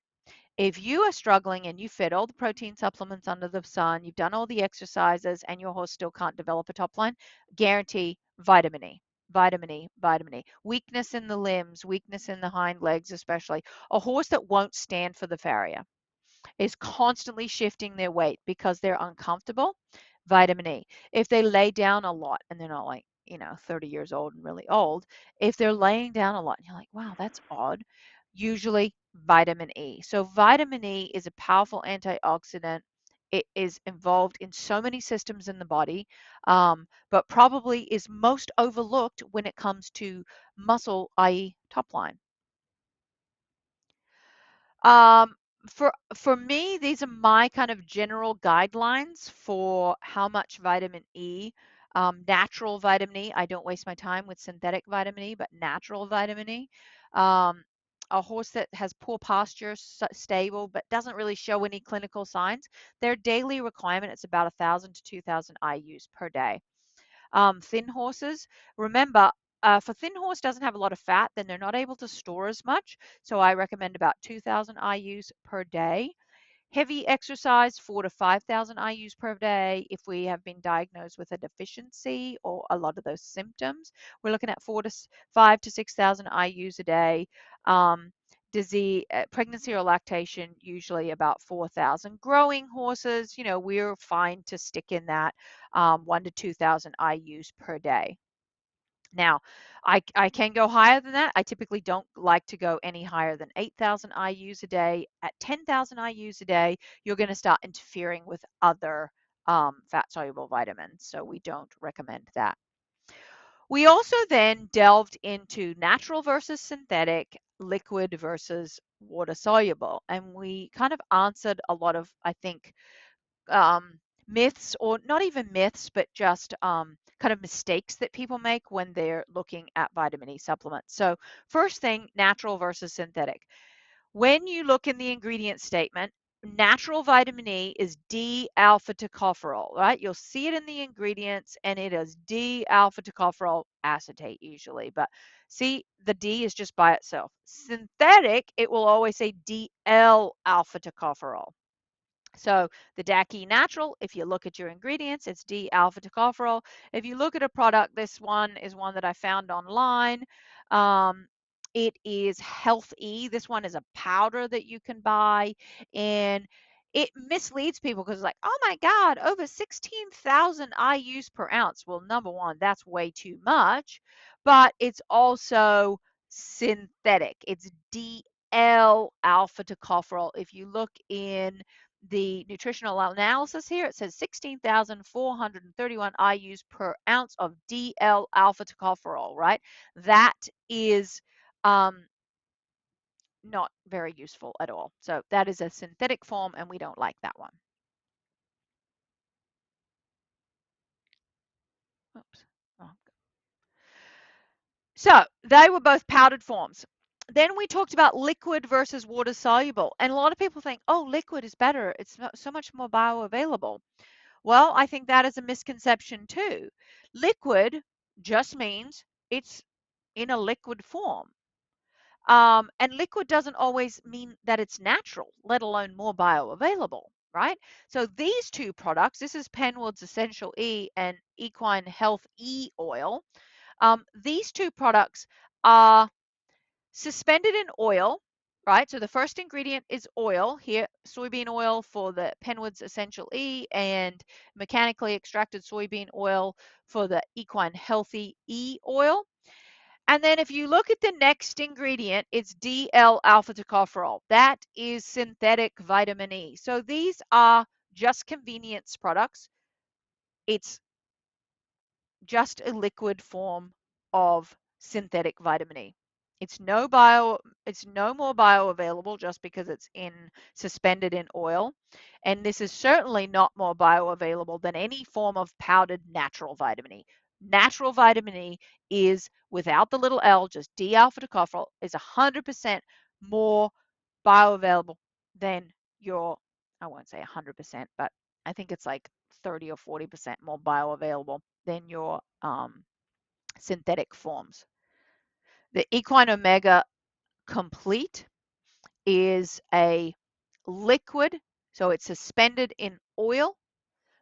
If you are struggling and you fed all the protein supplements under the sun, you've done all the exercises, and your horse still can't develop a top line, guarantee vitamin E. Vitamin E, vitamin E. Weakness in the limbs, weakness in the hind legs, especially. A horse that won't stand for the farrier is constantly shifting their weight because they're uncomfortable. Vitamin E. If they lay down a lot and they're not like, 30 years old and really old, if they're laying down a lot and you're like, wow, that's odd, usually vitamin E. So vitamin E is a powerful antioxidant. It is involved in so many systems in the body, but probably is most overlooked when it comes to muscle, i.e. top line. Um, for me, these are my kind of general guidelines for how much vitamin E, natural vitamin E. I don't waste my time with synthetic vitamin E, but natural vitamin E. Um, a horse that has poor posture, stable, but doesn't really show any clinical signs, their daily requirement is about 1,000 to 2,000 IUs per day. Thin horses, remember, if a thin horse doesn't have a lot of fat, then they're not able to store as much. So I recommend about 2,000 IUs per day. Heavy exercise, 4 to 5,000 IUs per day. If we have been diagnosed with a deficiency or a lot of those symptoms, we're looking at 5 to 6,000 IUs a day. Disease, pregnancy or lactation, usually about 4,000. Growing horses, we're fine to stick in that 1 to 2,000 IUs per day. Now, I can go higher than that. I typically don't like to go any higher than 8,000 IUs a day. At 10,000 IUs a day, you're going to start interfering with other fat-soluble vitamins, so we don't recommend that. We also then delved into natural versus synthetic, liquid versus water-soluble, and we kind of answered a lot of, I think, myths, or not even myths, but just kind of mistakes that people make when they're looking at vitamin E supplements. So first thing, natural versus synthetic. When you look in the ingredient statement, natural vitamin E is D-alpha tocopherol, right? You'll see it in the ingredients, and it is D-alpha tocopherol acetate usually, but see, the D is just by itself. Synthetic, it will always say DL-alpha tocopherol. So the DACI natural, if you look at your ingredients, it's D-alpha tocopherol. If you look at a product, this one is one that I found online. It is Health E. This one is a powder that you can buy, and it misleads people because it's like, oh my God, over 16,000 IUs per ounce. Well, number one, that's way too much, but it's also synthetic. It's DL alpha tocopherol. If you look in the nutritional analysis here, it says 16,431 IUs per ounce of DL alpha tocopherol, right? That is not very useful at all. So that is a synthetic form, and we don't like that one. Oops. Oh. So they were both powdered forms. Then we talked about liquid versus water soluble. And a lot of people think, oh, liquid is better. It's so much more bioavailable. Well, I think that is a misconception too. Liquid just means it's in a liquid form. And liquid doesn't always mean that it's natural, let alone more bioavailable, right? So these two products, this is Penwood's Essential E and Equine Health E oil. These two products are suspended in oil, right? So the first ingredient is oil here, soybean oil for the Penwood's Essential E and mechanically extracted soybean oil for the Equine Healthy E oil. And then if you look at the next ingredient, it's DL-alpha tocopherol. That is synthetic vitamin E. So these are just convenience products. It's just a liquid form of synthetic vitamin E. It's no more bioavailable just because it's suspended in oil. And this is certainly not more bioavailable than any form of powdered natural vitamin E. Natural vitamin E is, without the little L, just D-alpha tocopherol, is 100% more bioavailable than your, I won't say 100%, but I think it's like 30 or 40% more bioavailable than your synthetic forms. The Equine Omega Complete is a liquid, so it's suspended in oil,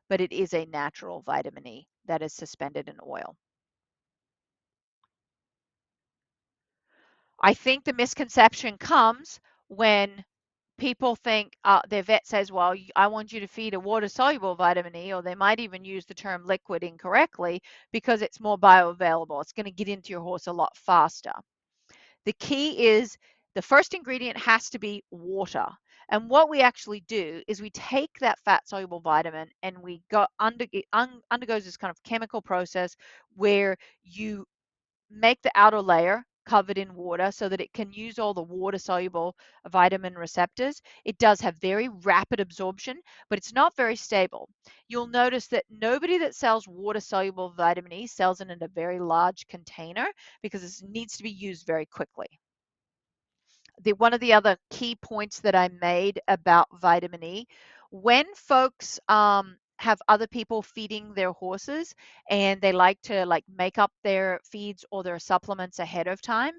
but it is a natural vitamin E that is suspended in oil. I think the misconception comes when people think their vet says, well, I want you to feed a water-soluble vitamin E, or they might even use the term liquid incorrectly because it's more bioavailable. It's going to get into your horse a lot faster. The key is the first ingredient has to be water. And what we actually do is we take that fat-soluble vitamin and we undergoes this kind of chemical process where you make the outer layer covered in water so that it can use all the water soluble vitamin receptors. It does have very rapid absorption, but it's not very stable. You'll notice that nobody that sells water soluble vitamin E sells it in a very large container because it needs to be used very quickly. One of the other key points that I made about vitamin E, when folks have other people feeding their horses and they like to make up their feeds or their supplements ahead of time,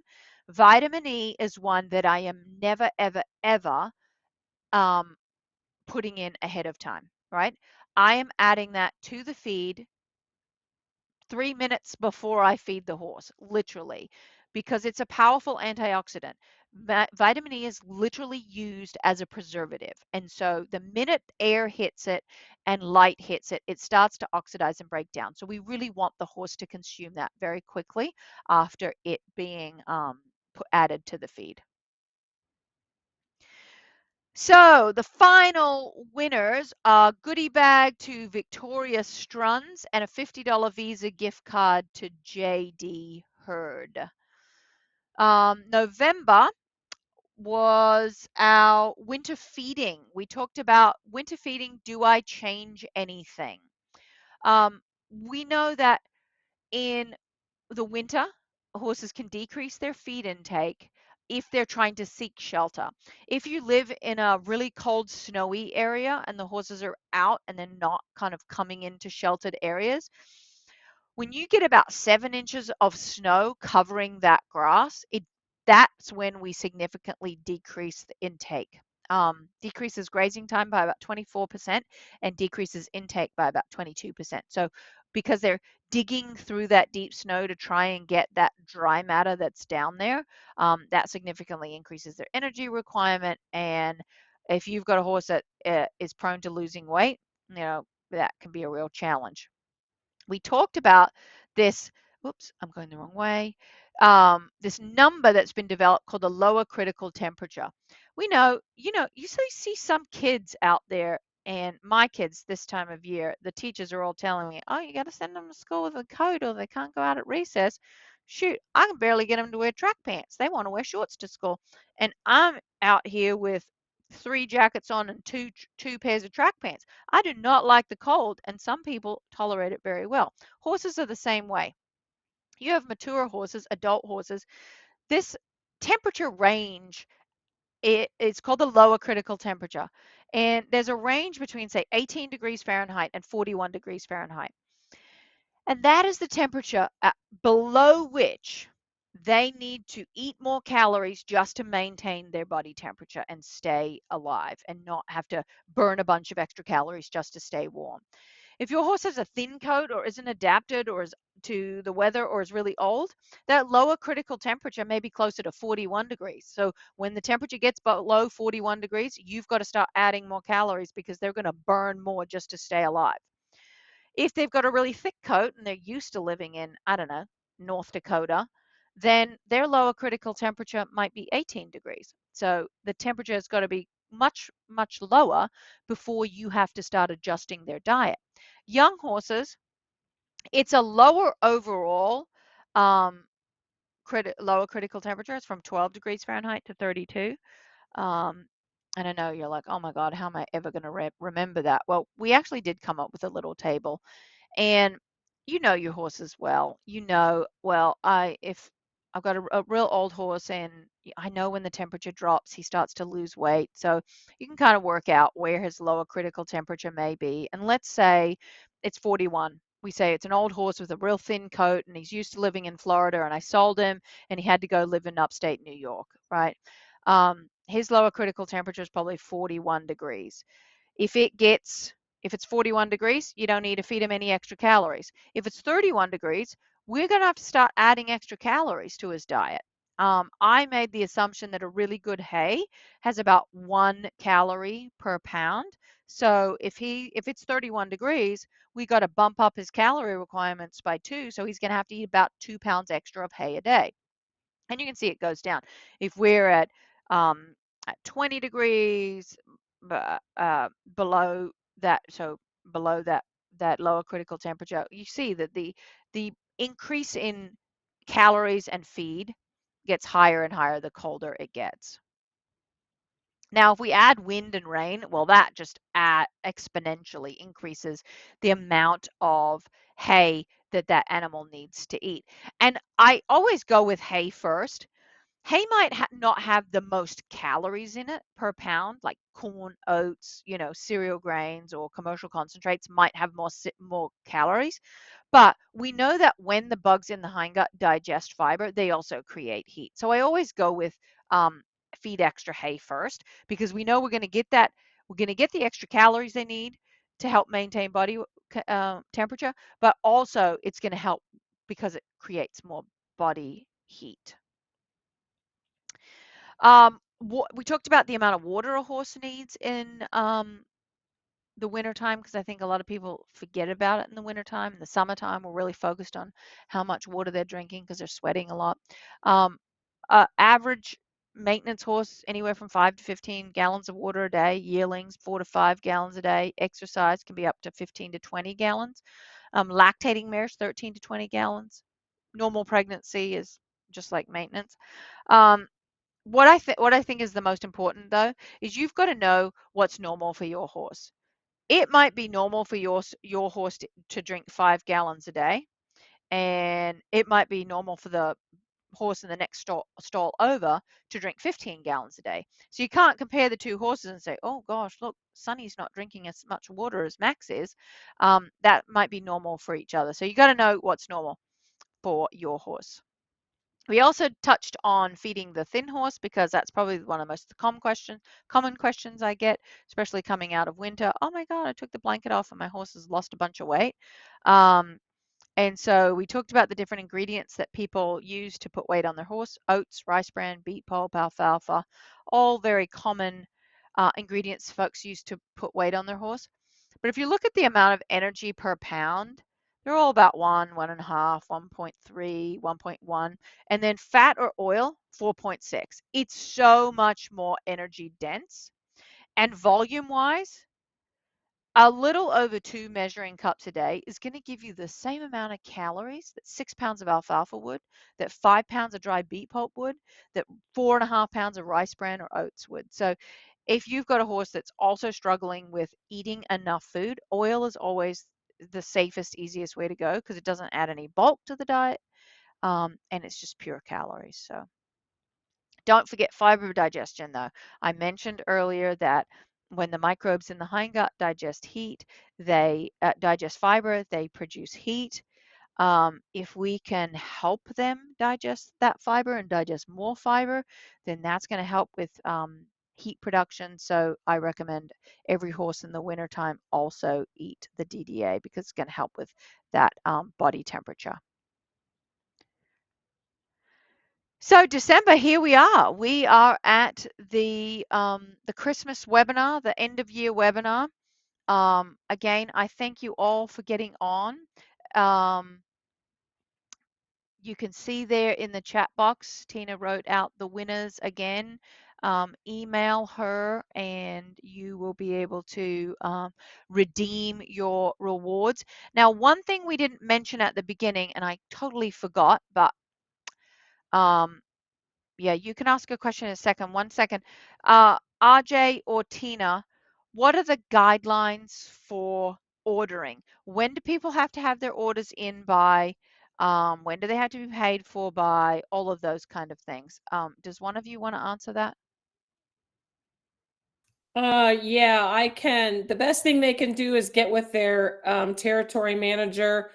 vitamin E is one that I am never, ever, ever putting in ahead of time, right? I am adding that to the feed 3 minutes before I feed the horse, literally, because it's a powerful antioxidant. Vitamin E is literally used as a preservative. And so the minute air hits it and light hits it, it starts to oxidize and break down. So we really want the horse to consume that very quickly after it being added to the feed. So the final winners are goodie bag to Victoria Struns and a $50 Visa gift card to JD Hurd. November was our winter feeding. We talked about winter feeding. Do I change anything? We know that in the winter, horses can decrease their feed intake if they're trying to seek shelter. If you live in a really cold, snowy area and the horses are out and they're not kind of coming into sheltered areas, when you get about 7 inches of snow covering that grass, that's when we significantly decrease the intake. Decreases grazing time by about 24% and decreases intake by about 22%. So because they're digging through that deep snow to try and get that dry matter that's down there, that significantly increases their energy requirement. And if you've got a horse that is prone to losing weight, that can be a real challenge. We talked about this. Whoops, I'm going the wrong way. This number that's been developed called the lower critical temperature. We know, you see some kids out there, and my kids this time of year, the teachers are all telling me, oh, you got to send them to school with a coat or they can't go out at recess. Shoot, I can barely get them to wear track pants. They want to wear shorts to school. And I'm out here with 3 jackets on and two pairs of track pants. I do not like the cold, and some people tolerate it very well. Horses are the same way. You have mature horses, adult horses. This temperature range, it's called the lower critical temperature. And there's a range between, say, 18 degrees Fahrenheit and 41 degrees Fahrenheit. And that is the temperature below which they need to eat more calories just to maintain their body temperature and stay alive and not have to burn a bunch of extra calories just to stay warm. If your horse has a thin coat or isn't adapted or is to the weather or is really old, that lower critical temperature may be closer to 41 degrees. So when the temperature gets below 41 degrees, you've got to start adding more calories because they're going to burn more just to stay alive. If they've got a really thick coat and they're used to living in, I don't know, North Dakota, then their lower critical temperature might be 18 degrees. So the temperature has got to be much, much lower before you have to start adjusting their diet. Young horses, it's a lower overall um, lower critical temperature. It's from 12 degrees Fahrenheit to 32. Um, and I know you're like, oh my God, how am I ever going to remember that? Well, we actually did come up with a little table, and you know your horses well. Well, if I've got a real old horse and I know when the temperature drops, he starts to lose weight. So you can kind of work out where his lower critical temperature may be. And let's say it's 41. We say it's an old horse with a real thin coat and he's used to living in Florida, and I sold him and he had to go live in upstate New York, right? His lower critical temperature is probably 41 degrees. If it's 41 degrees, you don't need to feed him any extra calories. If it's 31 degrees, we're going to have to start adding extra calories to his diet. I made the assumption that a really good hay has about 1 calorie per pound. So if it's 31 degrees, we got to bump up his calorie requirements by 2. So he's going to have to eat about 2 pounds extra of hay a day. And you can see it goes down. If we're at 20 degrees below that, so below that lower critical temperature, you see that the increase in calories and feed gets higher and higher the colder it gets. Now, if we add wind and rain, well, that just exponentially increases the amount of hay that animal needs to eat. And I always go with hay first. Hay might not have the most calories in it per pound, like corn, oats, cereal grains or commercial concentrates might have more calories. But we know that when the bugs in the hindgut digest fiber, they also create heat. So I always go with feed extra hay first, because we know we're going to get the extra calories they need to help maintain body temperature, but also it's going to help because it creates more body heat. We talked about the amount of water a horse needs in the wintertime, because I think a lot of people forget about it in the wintertime. In the summertime, we're really focused on how much water they're drinking because they're sweating a lot. Average maintenance horse, anywhere from 5 to 15 gallons of water a day. Yearlings, 4 to 5 gallons a day. Exercise can be up to 15 to 20 gallons. Lactating mares, 13 to 20 gallons. Normal pregnancy is just like maintenance. What I think is the most important though is you've got to know what's normal for your horse. It might be normal for your horse to drink 5 gallons a day, and it might be normal for the horse in the next stall over to drink 15 gallons a day. So you can't compare the two horses and say, oh gosh, look, Sonny's not drinking as much water as Max is. That might be normal for each other. So you got to know what's normal for your horse. We also touched on feeding the thin horse because that's probably one of the most common questions I get, especially coming out of winter. Oh my God, I took the blanket off and my horse has lost a bunch of weight. And so we talked about the different ingredients that people use to put weight on their horse: oats, rice bran, beet pulp, alfalfa, all very common ingredients folks use to put weight on their horse. But if you look at the amount of energy per pound, they're all about 1.5, 1.3, 1.1. And then fat or oil, 4.6. It's so much more energy dense. And volume wise, a little over 2 measuring cups a day is going to give you the same amount of calories that 6 pounds of alfalfa would, that 5 pounds of dry beet pulp would, that 4.5 pounds of rice bran or oats would. So if you've got a horse that's also struggling with eating enough food, oil is always the safest, easiest way to go because it doesn't add any bulk to the diet, and it's just pure calories. So don't forget fiber digestion, though. I mentioned earlier that when the microbes in the hindgut digest heat, they digest fiber, they produce heat. If we can help them digest that fiber and digest more fiber, then that's going to help with heat production. So I recommend every horse in the wintertime also eat the DDA because it's going to help with that body temperature. So December, here we are. We are at the Christmas webinar, the end of year webinar. Again, I thank you all for getting on. You can see there in the chat box, Tina wrote out the winners again. Email her and you will be able to redeem your rewards. Now, one thing we didn't mention at the beginning, and I totally forgot, but yeah, you can ask a question in a second. 1 second. RJ or Tina, what are the guidelines for ordering? When do people have to have their orders in by? When do they have to be paid for by? All of those kind of things. Does one of you want to answer that? Yeah, I can. The best thing they can do is get with their territory manager.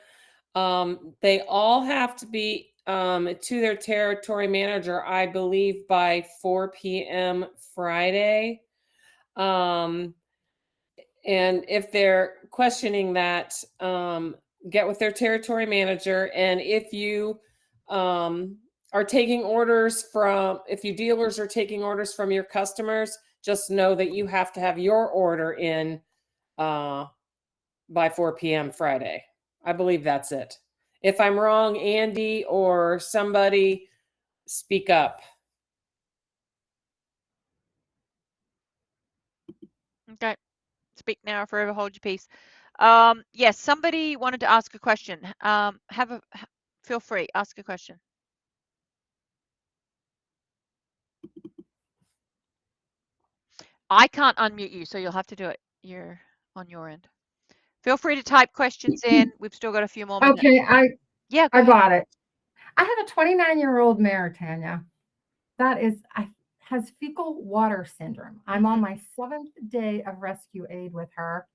They all have to be to their territory manager, I believe, by 4 p.m. Friday. And if they're questioning that, get with their territory manager. And if you are taking orders from, if you dealers are taking orders from your customers, just know that you have to have your order in by 4 p.m. Friday. I believe that's it. If I'm wrong, Andy or somebody, speak up. Okay. Speak now or forever hold your peace. Yes, somebody wanted to ask a question. Feel free, ask a question. I can't unmute you, so you'll have to do it. You're on your end. Feel free to type questions in. We've still got a few more minutes. Okay, Yeah, go I ahead. got it. I have a 29-year-old mare, Tanya, that has fecal water syndrome. I'm on my 7th day of rescue aid with her,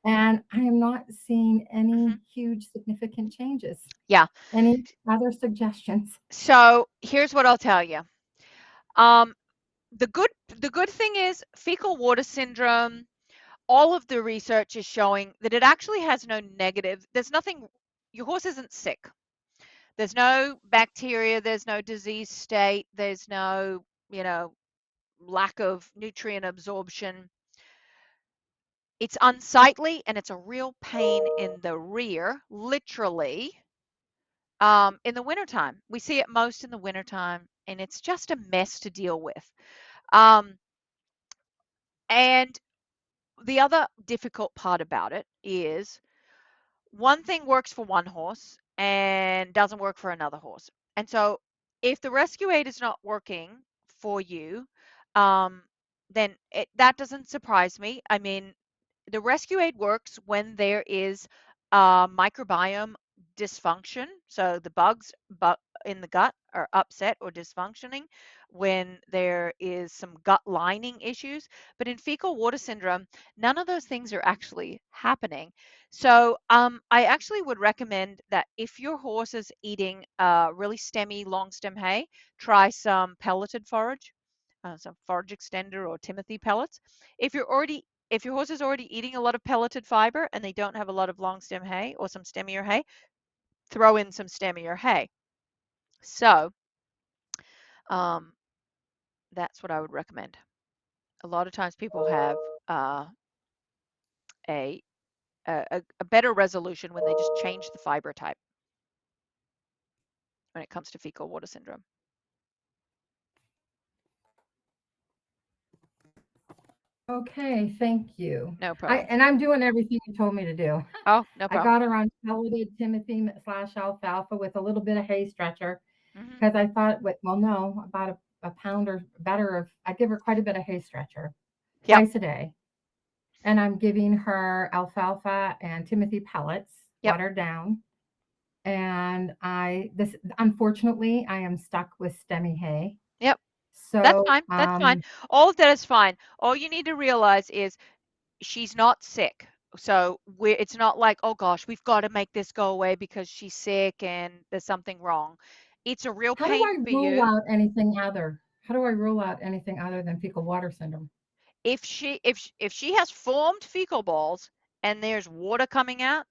and I am not seeing any huge significant changes. Yeah. Any other suggestions? So here's what I'll tell you. The good thing is fecal water syndrome, all of the research is showing that it actually has no negative. There's nothing, your horse isn't sick. There's no bacteria, there's no disease state, there's no, lack of nutrient absorption. It's unsightly and it's a real pain in the rear, literally, in the wintertime. We see it most in the wintertime, and it's just a mess to deal with. And the other difficult part about it is one thing works for one horse and doesn't work for another horse. And so if the rescue aid is not working for you, then that doesn't surprise me. I mean, the rescue aid works when there is microbiome dysfunction. So the bugs in the gut are upset or dysfunctioning when there is some gut lining issues. But in fecal water syndrome, none of those things are actually happening. So I actually would recommend that if your horse is eating really stemmy, long stem hay, try some pelleted forage, some forage extender or Timothy pellets. If your horse is already eating a lot of pelleted fiber and they don't have a lot of long stem hay or some stemmier hay, throw in some stemmier hay. So um, that's what I would recommend. A lot of times people have a, a better resolution when they just change the fiber type when it comes to fecal water syndrome. Okay, thank you. No problem. And I'm doing everything you told me to do. Oh, no I problem. got her on pelleted Timothy / alfalfa with a little bit of hay stretcher Mm-hmm. because I thought, well, no, about a pound or better of, I give her quite a bit of hay stretcher Yep. twice a day. And I'm giving her alfalfa and Timothy pellets, Yep. watered down. And unfortunately, I am stuck with stemmy hay. Yep. That's So, fine. That's fine. All of that is fine. All you need to realize is she's not sick. So it's not like, oh gosh, we've got to make this go away because she's sick and there's something wrong. It's a real how do pain I for rule you. out anything other? How do I rule out anything other than fecal water syndrome? If she has formed fecal balls and there's water coming out,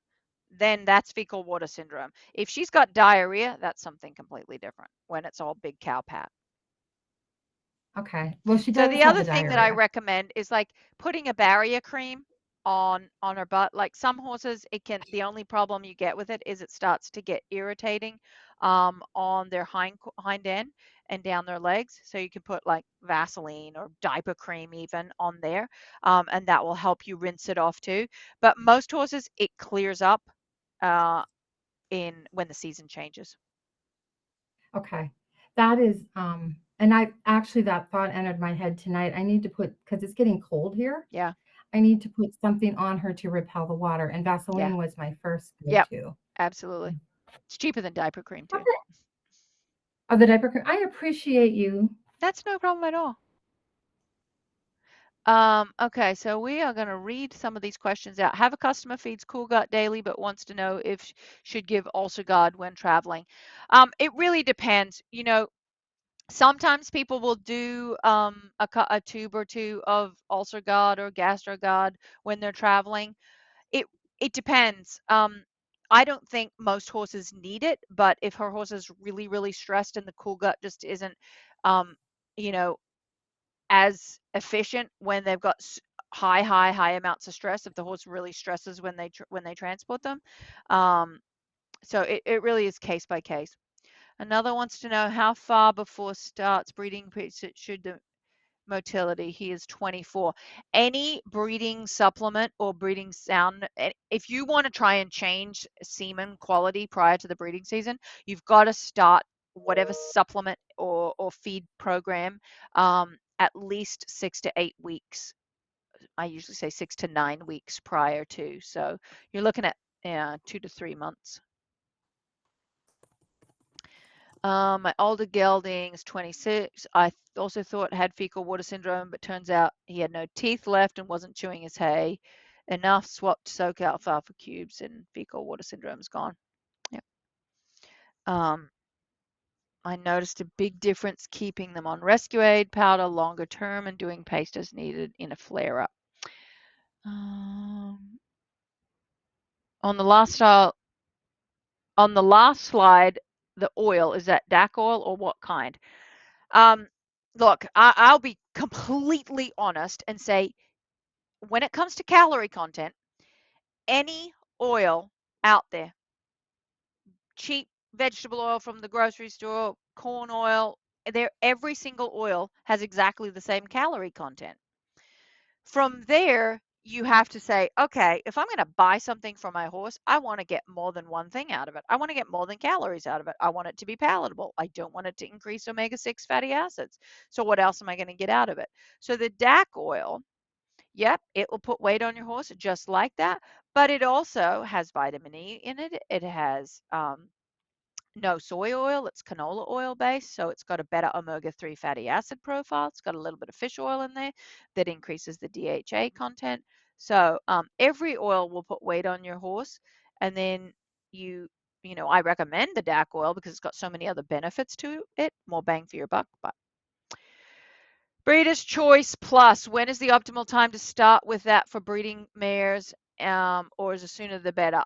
then that's fecal water syndrome. If she's got diarrhea, that's something completely different when it's all big cow pat. Okay. Well, she So does the have other the thing that I diarrhea. recommend is like putting a barrier cream on her butt. Like some horses, the only problem you get with it is it starts to get irritating on their hind end and down their legs. So you can put like Vaseline or diaper cream even on there, and that will help you rinse it off too. But most horses, it clears up in when the season changes. Okay. That is, and that thought entered my head tonight. I need to put, because it's getting cold here, Yeah, I need to put something on her to repel the water. And yeah, Vaseline was my first yep, go-to. absolutely. It's cheaper than diaper cream too. Okay. Oh, the diaper cream. I appreciate you. That's no problem at all. Okay, so we are going to read some of these questions out. Have a customer feeds Cool Gut daily, but wants to know if should give UlcerGuard when traveling. It really depends. You know, sometimes people will do a tube or two of UlcerGuard or GastroGuard when they're traveling. It it depends. I don't think most horses need it, but if her horse is really, really stressed and the Cool Gut just isn't, um, you know, as efficient when they've got high amounts of stress, if the horse really stresses when they transport them. Um, so it really is case by case. Another wants to know how far before starts breeding should the motility. He is 24. Any breeding supplement or breeding sound, if you want to try and change semen quality prior to the breeding season, you've got to start whatever supplement or feed program at least 6 to 8 weeks. I usually say 6 to 9 weeks prior to. So you're looking at 2 to 3 months. My older gelding is 26. I also thought had fecal water syndrome, but turns out he had no teeth left and wasn't chewing his hay enough. Swapped soak alfalfa cubes and fecal water syndrome is gone. Yep. I noticed a big difference keeping them on rescue aid powder longer term and doing paste as needed in a flare up. On the last slide, the oil, is that DAC oil or what kind? Look, I'll be completely honest and say, when it comes to calorie content, any oil out there, cheap vegetable oil from the grocery store, corn oil, every single oil has exactly the same calorie content. From there, you have to say, okay, if I'm going to buy something for my horse, I want to get more than one thing out of it. I want to get more than calories out of it. I want it to be palatable. I don't want it to increase omega-6 fatty acids. So what else am I going to get out of it? So the DAC oil Yep, it will put weight on your horse just like that, but it also has vitamin E in it. It has no soy oil, it's canola oil based, so it's got a better omega-3 fatty acid profile. It's got a little bit of fish oil in there that increases the DHA content. So every oil will put weight on your horse, and then I recommend the DAC oil because it's got so many other benefits to it, more bang for your buck. But Breeder's Choice Plus, when is the optimal time to start with that for breeding mares, or is the sooner the better?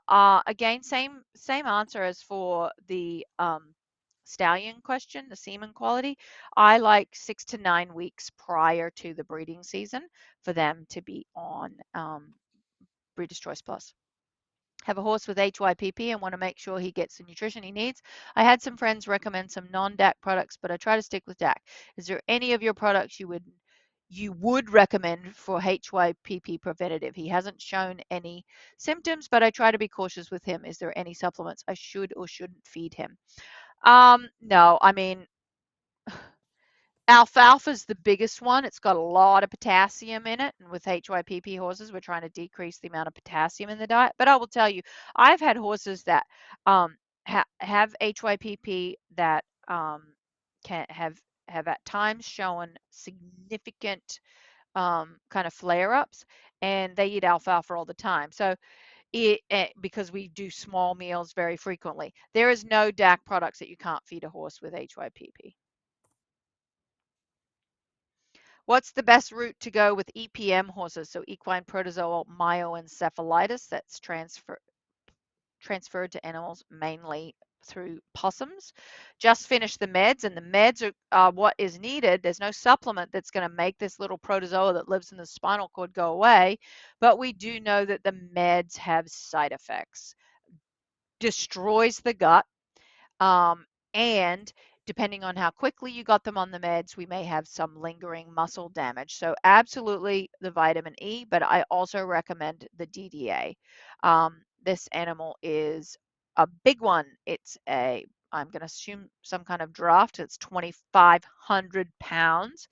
Again, same answer as for the stallion question, the semen quality. I like 6 to 9 weeks prior to the breeding season for them to be on Breeder's Choice Plus. Have a horse with HYPP and want to make sure he gets the nutrition he needs. I had some friends recommend some non-DAC products, but I try to stick with DAC. Is there any of your products you would recommend for HYPP preventative? He hasn't shown any symptoms, but I try to be cautious with him. Is there any supplements I should or shouldn't feed him? No, I mean, alfalfa is the biggest one. It's got a lot of potassium in it. And with HYPP horses, we're trying to decrease the amount of potassium in the diet. But I will tell you, I've had horses that have HYPP that can have at times shown significant kind of flare-ups, and they eat alfalfa all the time. So because we do small meals very frequently, there is no DAC products that you can't feed a horse with HYPP. What's the best route to go with EPM horses? So equine protozoal myoencephalitis that's transferred to animals mainly through possums. Just finished the meds, and the meds are what is needed. There's no supplement that's going to make this little protozoa that lives in the spinal cord go away, but we do know that the meds have side effects. Destroys the gut, and depending on how quickly you got them on the meds, we may have some lingering muscle damage. So absolutely the vitamin E, but I also recommend the DDA. This animal is a big one. I'm going to assume some kind of draft. It's 2,500 pounds.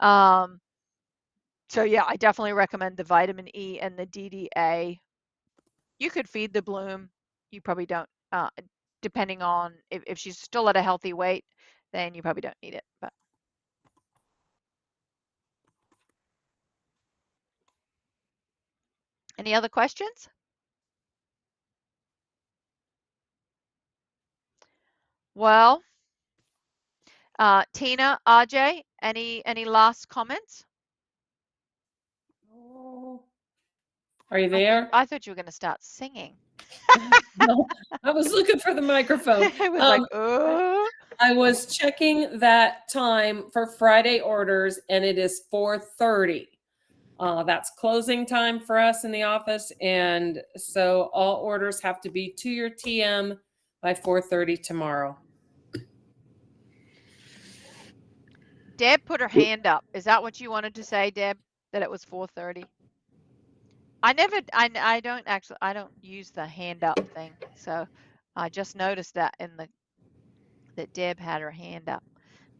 So yeah, I definitely recommend the vitamin E and the DDA. You could feed the bloom. You probably don't, depending on if she's still at a healthy weight, then you probably don't need it. But any other questions? Well, Tina, RJ, any last comments? Oh. Are you there? I thought you were going to start singing. No, I was looking for the microphone. I was like, oh. I was checking that time for Friday orders, and it is 4:30. That's closing time for us in the office, and so all orders have to be to your TM by 4:30 tomorrow. Deb put her hand up. Is that what you wanted to say, Deb? That it was 4:30? I don't use the hand up thing. So I just noticed that that Deb had her hand up.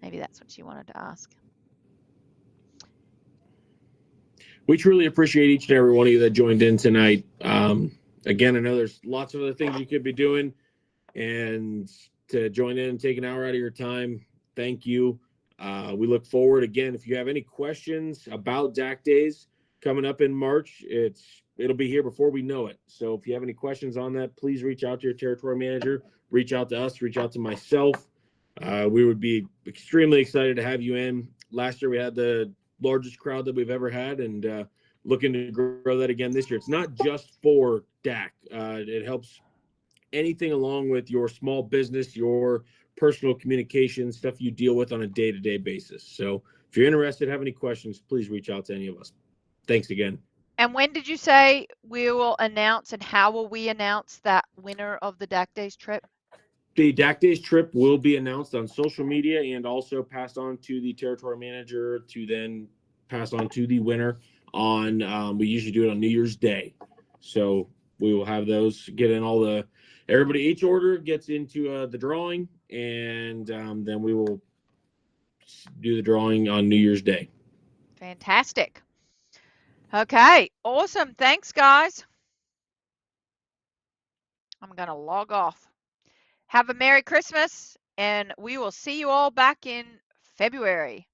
Maybe that's what she wanted to ask. We truly appreciate each and every one of you that joined in tonight. Again, I know there's lots of other things you could be doing, and to join in and take an hour out of your time, thank you. We look forward. Again, if you have any questions about DAC days coming up in March, it'll be here before we know it. So if you have any questions on that, please reach out to your territory manager, reach out to us, reach out to myself. We would be extremely excited to have you in. Last year we had the largest crowd that we've ever had, and looking to grow that again this year. It's not just for DAC. It helps anything along with your small business, your personal communication, stuff you deal with on a day-to-day basis. So if you're interested, have any questions, please reach out to any of us. Thanks again. And when did you say we will announce, and how will we announce that winner of the DAC Days trip? The DAC Days trip will be announced on social media and also passed on to the territory manager to then pass on to the winner on, we usually do it on New Year's Day. So we will have those get in everybody, each order gets into the drawing, and then we will do the drawing on New Year's Day. Fantastic. Okay, awesome. Thanks, guys. I'm going to log off. Have a Merry Christmas, and we will see you all back in February.